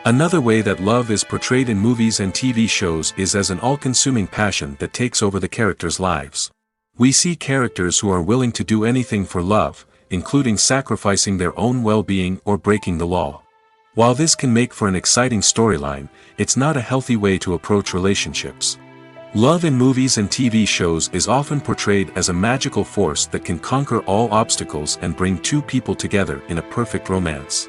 A: Another way that love is portrayed in movies and TV shows is as an all-consuming passion that takes over the characters' lives. We see characters who are willing to do anything for love, including sacrificing their own well-being or breaking the law. While this can make for an exciting storyline, it's not a healthy way to approach relationships. Love in movies and TV shows is often portrayed as a magical force that can conquer all obstacles and bring two people together in a perfect romance.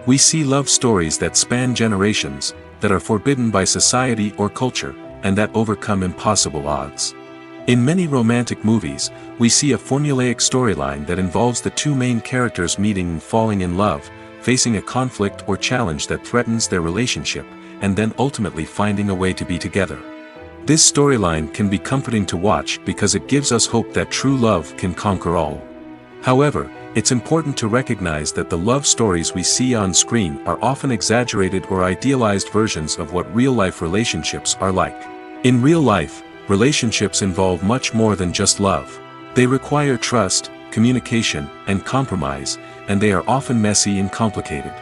A: We see love stories that span generations, that are forbidden by society or culture, and that overcome impossible odds. In many romantic movies, we see a formulaic storyline that involves the two main characters meeting and falling in love, facing a conflict or challenge that threatens their relationship, and then ultimately finding a way to be together. This storyline can be comforting to watch because it gives us hope that true love can conquer all. However, it's important to recognize that the love stories we see on screen are often exaggerated or idealized versions of what real-life relationships are like. In real life, relationships involve much more than just love. They require trust, communication, and compromise, and they are often messy and complicated.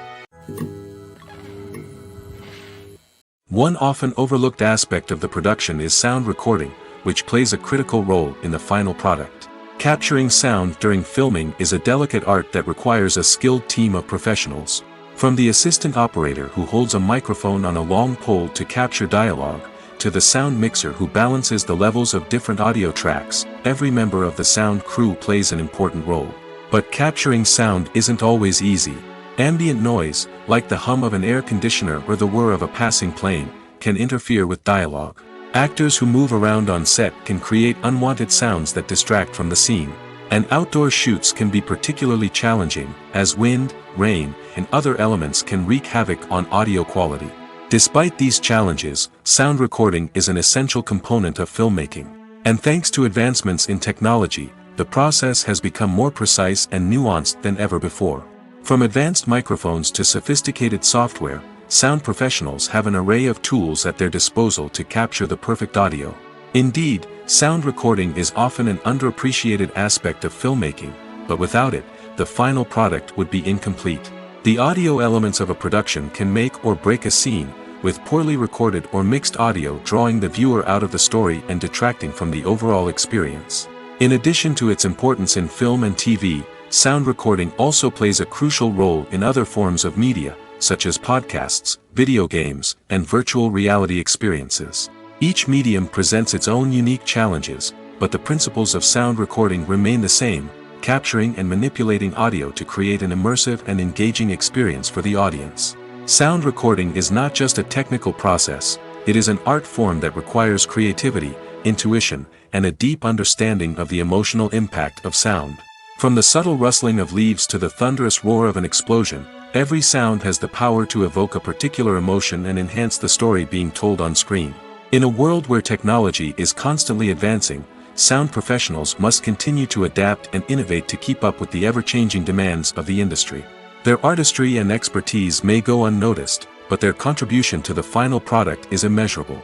A: One often overlooked aspect of the production is sound recording, which plays a critical role in the final product. Capturing sound during filming is a delicate art that requires a skilled team of professionals. From the assistant operator who holds a microphone on a long pole to capture dialogue, to the sound mixer who balances the levels of different audio tracks, every member of the sound crew plays an important role. But capturing sound isn't always easy. Ambient noise, like the hum of an air conditioner or the whir of a passing plane, can interfere with dialogue. Actors who move around on set can create unwanted sounds that distract from the scene. And outdoor shoots can be particularly challenging, as wind, rain, and other elements can wreak havoc on audio quality. Despite these challenges, sound recording is an essential component of filmmaking. And thanks to advancements in technology, the process has become more precise and nuanced than ever before. From advanced microphones to sophisticated software, sound professionals have an array of tools at their disposal to capture the perfect audio. Indeed, sound recording is often an underappreciated aspect of filmmaking, but without it, the final product would be incomplete. The audio elements of a production can make or break a scene, with poorly recorded or mixed audio drawing the viewer out of the story and detracting from the overall experience. In addition to its importance in film and TV, sound recording also plays a crucial role in other forms of media, such as podcasts, video games, and virtual reality experiences. Each medium presents its own unique challenges, but the principles of sound recording remain the same, capturing and manipulating audio to create an immersive and engaging experience for the audience. Sound recording is not just a technical process, it is an art form that requires creativity, intuition, and a deep understanding of the emotional impact of sound. From the subtle rustling of leaves to the thunderous roar of an explosion, every sound has the power to evoke a particular emotion and enhance the story being told on screen. In a world where technology is constantly advancing, sound professionals must continue to adapt and innovate to keep up with the ever-changing demands of the industry. Their artistry and expertise may go unnoticed, but their contribution to the final product is immeasurable.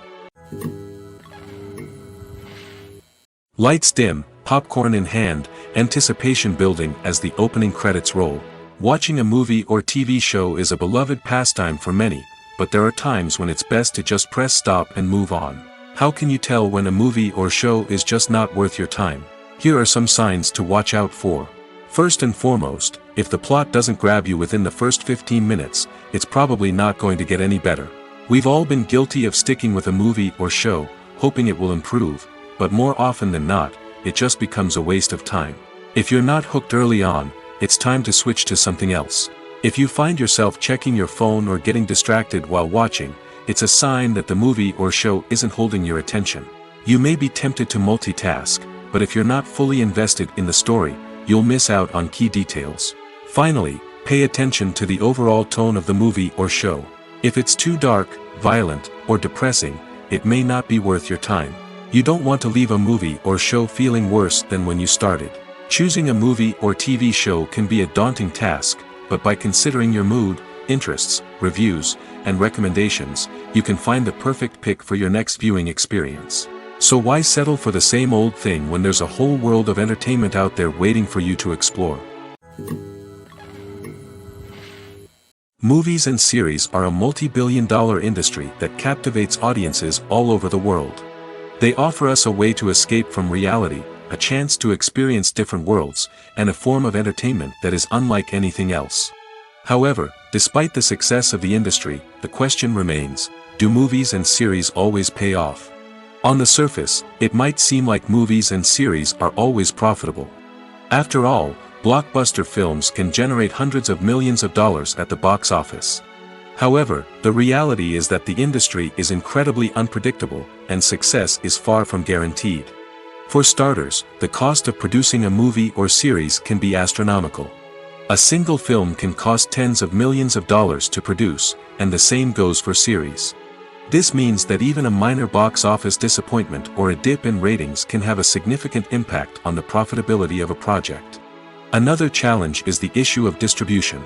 A: Lights dim, popcorn in hand, anticipation building as the opening credits roll. Watching a movie or TV show is a beloved pastime for many, but there are times when it's best to just press stop and move on. How can you tell when a movie or show is just not worth your time? Here are some signs to watch out for. First and foremost, if the plot doesn't grab you within the first 15 minutes, it's probably not going to get any better. We've all been guilty of sticking with a movie or show, hoping it will improve, but more often than not, it just becomes a waste of time. If you're not hooked early on, it's time to switch to something else. If you find yourself checking your phone or getting distracted while watching, it's a sign that the movie or show isn't holding your attention. You may be tempted to multitask, but if you're not fully invested in the story, you'll miss out on key details. Finally, pay attention to the overall tone of the movie or show. If it's too dark, violent, or depressing, it may not be worth your time. You don't want to leave a movie or show feeling worse than when you started. Choosing a movie or TV show can be a daunting task, but by considering your mood, interests, reviews, and recommendations, you can find the perfect pick for your next viewing experience. So why settle for the same old thing when there's a whole world of entertainment out there waiting for you to explore? Movies and series are a multi-billion-dollar industry that captivates audiences all over the world. They offer us a way to escape from reality, a chance to experience different worlds, and a form of entertainment that is unlike anything else. However, despite the success of the industry, the question remains, do movies and series always pay off? On the surface, it might seem like movies and series are always profitable. After all, blockbuster films can generate hundreds of millions of dollars at the box office. However, the reality is that the industry is incredibly unpredictable, and success is far from guaranteed. For starters, the cost of producing a movie or series can be astronomical. A single film can cost tens of millions of dollars to produce, and the same goes for series. This means that even a minor box office disappointment or a dip in ratings can have a significant impact on the profitability of a project. Another challenge is the issue of distribution.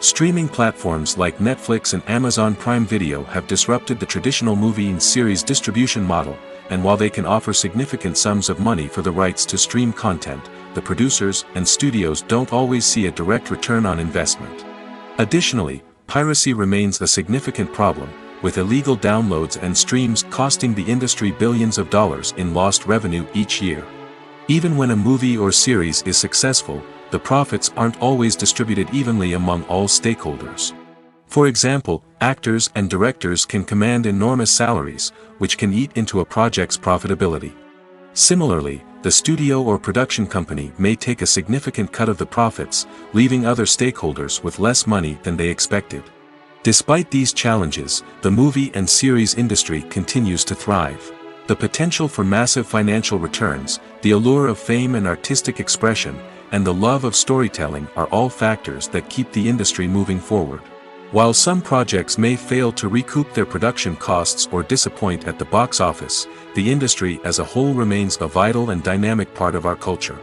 A: Streaming platforms like Netflix and Amazon Prime Video have disrupted the traditional movie and series distribution model, and while they can offer significant sums of money for the rights to stream content, the producers and studios don't always see a direct return on investment. Additionally, piracy remains a significant problem, with illegal downloads and streams costing the industry billions of dollars in lost revenue each year. Even when a movie or series is successful, the profits aren't always distributed evenly among all stakeholders. For example, actors and directors can command enormous salaries, which can eat into a project's profitability. Similarly, the studio or production company may take a significant cut of the profits, leaving other stakeholders with less money than they expected. Despite these challenges, the movie and series industry continues to thrive. The potential for massive financial returns, the allure of fame and artistic expression, and the love of storytelling are all factors that keep the industry moving forward. While some projects may fail to recoup their production costs or disappoint at the box office, the industry as a whole remains a vital and dynamic part of our culture.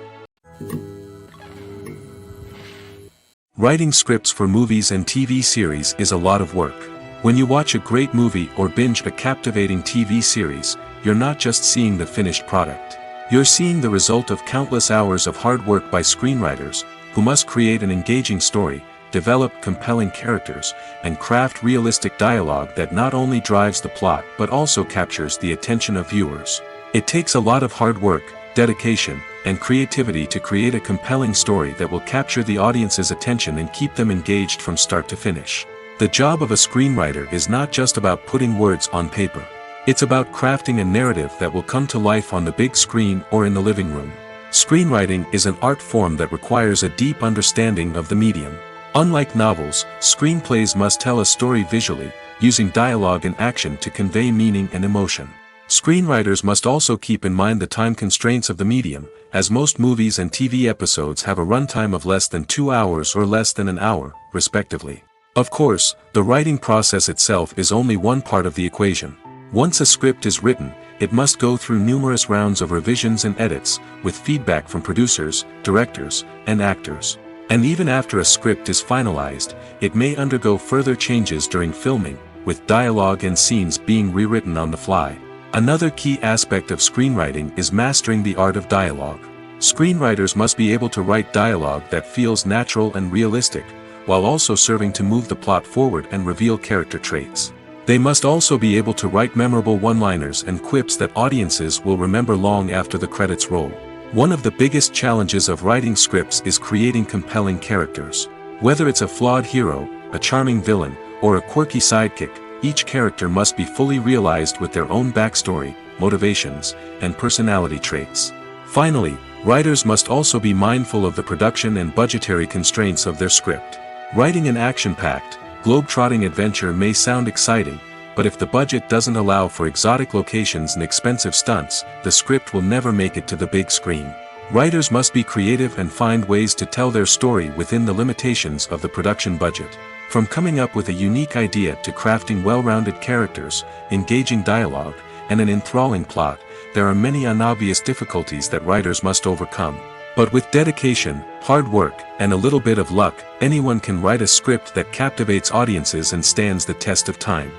A: Writing scripts for movies and TV series is a lot of work. When you watch a great movie or binge a captivating TV series, you're not just seeing the finished product. You're seeing the result of countless hours of hard work by screenwriters, who must create an engaging story, develop compelling characters, and craft realistic dialogue that not only drives the plot but also captures the attention of viewers. It takes a lot of hard work, dedication, and creativity to create a compelling story that will capture the audience's attention and keep them engaged from start to finish. The job of a screenwriter is not just about putting words on paper. It's about crafting a narrative that will come to life on the big screen or in the living room. Screenwriting is an art form that requires a deep understanding of the medium. Unlike novels, screenplays must tell a story visually, using dialogue and action to convey meaning and emotion. Screenwriters must also keep in mind the time constraints of the medium, as most movies and TV episodes have a runtime of less than 2 hours or less than an hour, respectively. Of course, the writing process itself is only one part of the equation. Once a script is written, it must go through numerous rounds of revisions and edits, with feedback from producers, directors, and actors. And even after a script is finalized, it may undergo further changes during filming, with dialogue and scenes being rewritten on the fly. Another key aspect of screenwriting is mastering the art of dialogue. Screenwriters must be able to write dialogue that feels natural and realistic, while also serving to move the plot forward and reveal character traits. They must also be able to write memorable one-liners and quips that audiences will remember long after the credits roll. One of the biggest challenges of writing scripts is creating compelling characters. Whether it's a flawed hero, a charming villain, or a quirky sidekick, each character must be fully realized with their own backstory, motivations, and personality traits. Finally, Writers must also be mindful of the production and budgetary constraints of their script. Writing an action-packed, globe-trotting adventure may sound exciting, but if the budget doesn't allow for exotic locations and expensive stunts, the script will never make it to the big screen. Writers must be creative and find ways to tell their story within the limitations of the production budget. From coming up with a unique idea to crafting well-rounded characters, engaging dialogue, and an enthralling plot, there are many unobvious difficulties that writers must overcome. But with dedication, hard work, and a little bit of luck, anyone can write a script that captivates audiences and stands the test of time.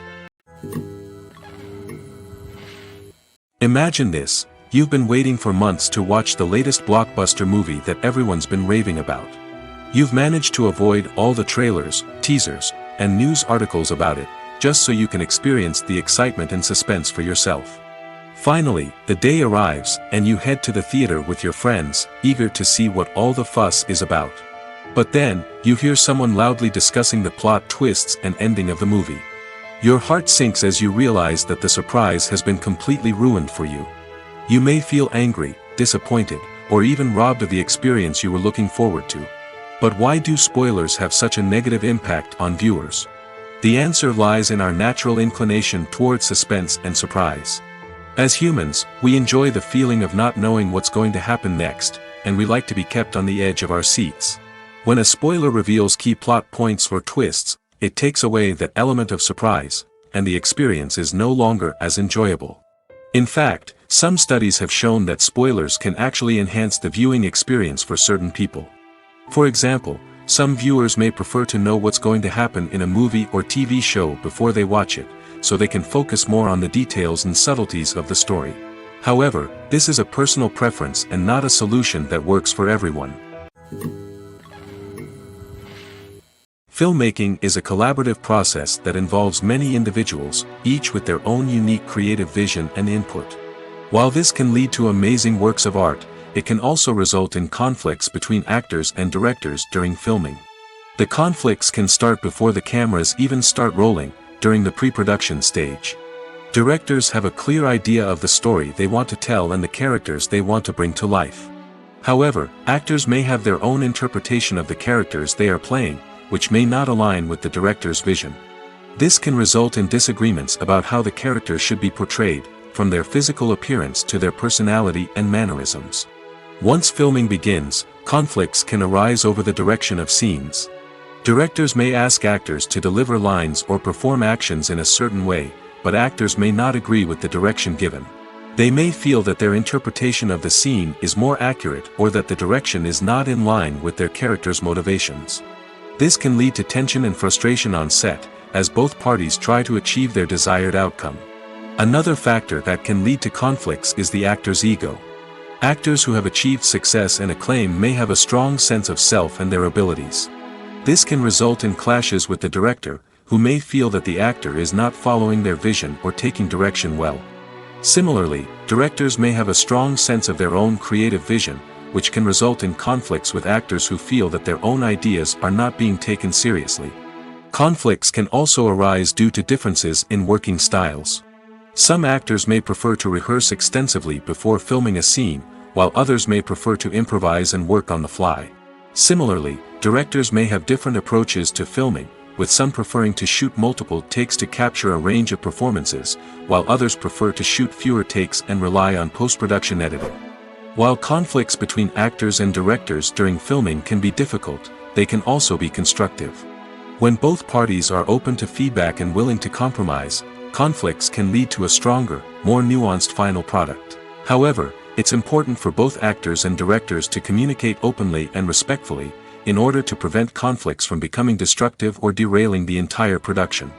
A: Imagine this: you've been waiting for months to watch the latest blockbuster movie that everyone's been raving about. You've managed to avoid all the trailers, teasers, and news articles about it, just so you can experience the excitement and suspense for yourself. Finally, the day arrives, and you head to the theater with your friends, eager to see what all the fuss is about. But then, you hear someone loudly discussing the plot twists and ending of the movie. Your heart sinks as you realize that the surprise has been completely ruined for you. You may feel angry, disappointed, or even robbed of the experience you were looking forward to. But why do spoilers have such a negative impact on viewers? The answer lies in our natural inclination toward suspense and surprise. As humans, we enjoy the feeling of not knowing what's going to happen next, and we like to be kept on the edge of our seats. When a spoiler reveals key plot points or twists, it takes away that element of surprise, and the experience is no longer as enjoyable. In fact, some studies have shown that spoilers can actually enhance the viewing experience for certain people. For example, some viewers may prefer to know what's going to happen in a movie or TV show before they watch it, so they can focus more on the details and subtleties of the story. However, this is a personal preference and not a solution that works for everyone. Filmmaking is a collaborative process that involves many individuals, each with their own unique creative vision and input. While this can lead to amazing works of art, it can also result in conflicts between actors and directors during filming. The conflicts can start before the cameras even start rolling, during the pre-production stage. Directors have a clear idea of the story they want to tell and the characters they want to bring to life. However, actors may have their own interpretation of the characters they are playing, which may not align with the director's vision. This can result in disagreements about how the characters should be portrayed, from their physical appearance to their personality and mannerisms. Once filming begins, conflicts can arise over the direction of scenes. Directors may ask actors to deliver lines or perform actions in a certain way, but actors may not agree with the direction given. They may feel that their interpretation of the scene is more accurate or that the direction is not in line with their character's motivations. This can lead to tension and frustration on set, as both parties try to achieve their desired outcome. Another factor that can lead to conflicts is the actor's ego. Actors who have achieved success and acclaim may have a strong sense of self and their abilities. This can result in clashes with the director, who may feel that the actor is not following their vision or taking direction well. Similarly, directors may have a strong sense of their own creative vision, which can result in conflicts with actors who feel that their own ideas are not being taken seriously. Conflicts can also arise due to differences in working styles. Some actors may prefer to rehearse extensively before filming a scene, while others may prefer to improvise and work on the fly. Similarly, directors may have different approaches to filming, with some preferring to shoot multiple takes to capture a range of performances, while others prefer to shoot fewer takes and rely on post-production editing. While conflicts between actors and directors during filming can be difficult, they can also be constructive. When both parties are open to feedback and willing to compromise, conflicts can lead to a stronger, more nuanced final product. However, it's important for both actors and directors to communicate openly and respectfully, in order to prevent conflicts from becoming destructive or derailing the entire production.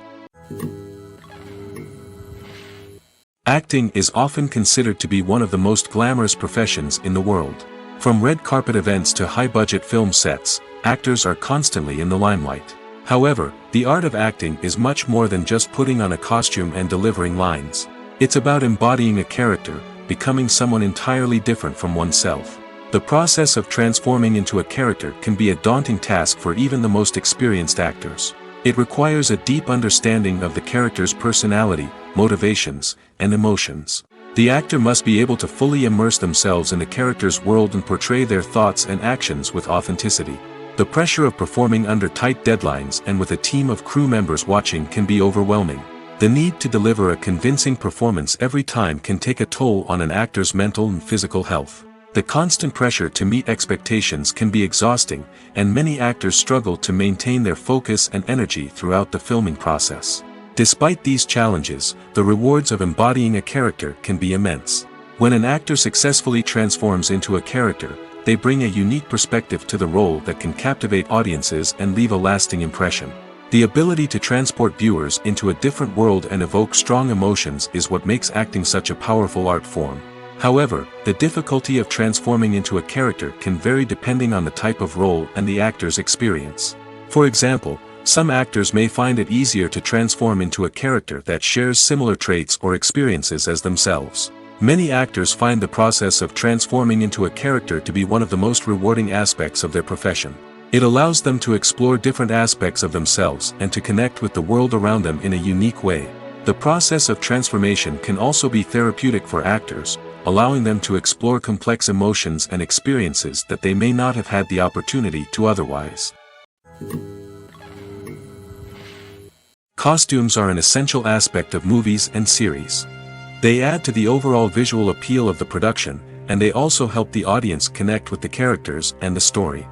A: Acting is often considered to be one of the most glamorous professions in the world. From red carpet events to high-budget film sets, actors are constantly in the limelight. However, the art of acting is much more than just putting on a costume and delivering lines. It's about embodying a character, becoming someone entirely different from oneself. The process of transforming into a character can be a daunting task for even the most experienced actors. It requires a deep understanding of the character's personality, motivations, and emotions. The actor must be able to fully immerse themselves in the character's world and portray their thoughts and actions with authenticity. The pressure of performing under tight deadlines and with a team of crew members watching can be overwhelming. The need to deliver a convincing performance every time can take a toll on an actor's mental and physical health. The constant pressure to meet expectations can be exhausting, and many actors struggle to maintain their focus and energy throughout the filming process. Despite these challenges, the rewards of embodying a character can be immense. When an actor successfully transforms into a character, they bring a unique perspective to the role that can captivate audiences and leave a lasting impression. The ability to transport viewers into a different world and evoke strong emotions is what makes acting such a powerful art form. However, the difficulty of transforming into a character can vary depending on the type of role and the actor's experience. For example, some actors may find it easier to transform into a character that shares similar traits or experiences as themselves. Many actors find the process of transforming into a character to be one of the most rewarding aspects of their profession. It allows them to explore different aspects of themselves and to connect with the world around them in a unique way. The process of transformation can also be therapeutic for actors, allowing them to explore complex emotions and experiences that they may not have had the opportunity to otherwise. Costumes are an essential aspect of movies and series. They add to the overall visual appeal of the production, and they also help the audience connect with the characters and the story.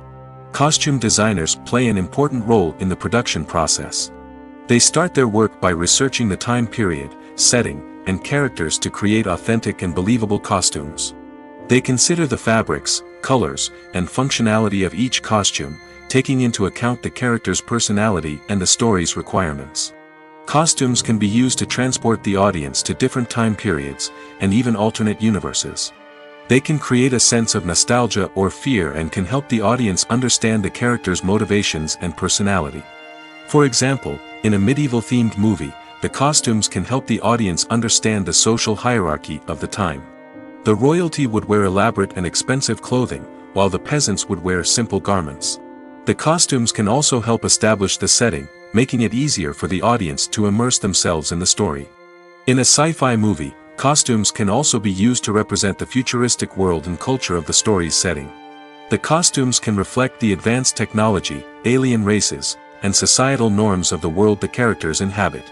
A: Costume designers play an important role in the production process. They start their work by researching the time period, setting, and characters to create authentic and believable costumes. They consider the fabrics, colors, and functionality of each costume, taking into account the character's personality and the story's requirements. Costumes can be used to transport the audience to different time periods, and even alternate universes. They can create a sense of nostalgia or fear and can help the audience understand the character's motivations and personality. For example, in a medieval-themed movie, the costumes can help the audience understand the social hierarchy of the time. The royalty would wear elaborate and expensive clothing, while the peasants would wear simple garments. The costumes can also help establish the setting, making it easier for the audience to immerse themselves in the story. In a sci-fi movie, costumes can also be used to represent the futuristic world and culture of the story's setting. The costumes can reflect the advanced technology, alien races, and societal norms of the world the characters inhabit.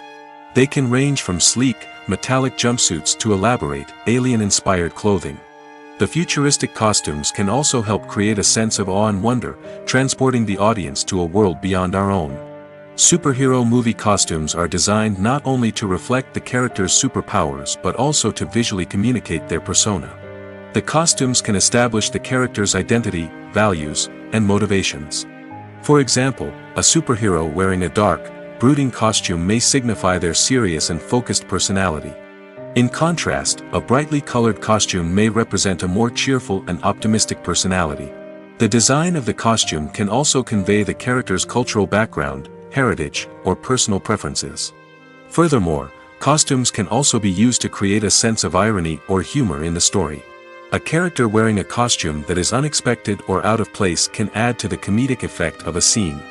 A: They can range from sleek, metallic jumpsuits to elaborate, alien-inspired clothing. The futuristic costumes can also help create a sense of awe and wonder, transporting the audience to a world beyond our own. Superhero movie costumes are designed not only to reflect the character's superpowers but also to visually communicate their persona. The costumes can establish the character's identity, values, and motivations. For example, a superhero wearing a dark, brooding costume may signify their serious and focused personality. In contrast, a brightly colored costume may represent a more cheerful and optimistic personality. The design of the costume can also convey the character's cultural background, heritage, or personal preferences. Furthermore, costumes can also be used to create a sense of irony or humor in the story. A character wearing a costume that is unexpected or out of place can add to the comedic effect of a scene.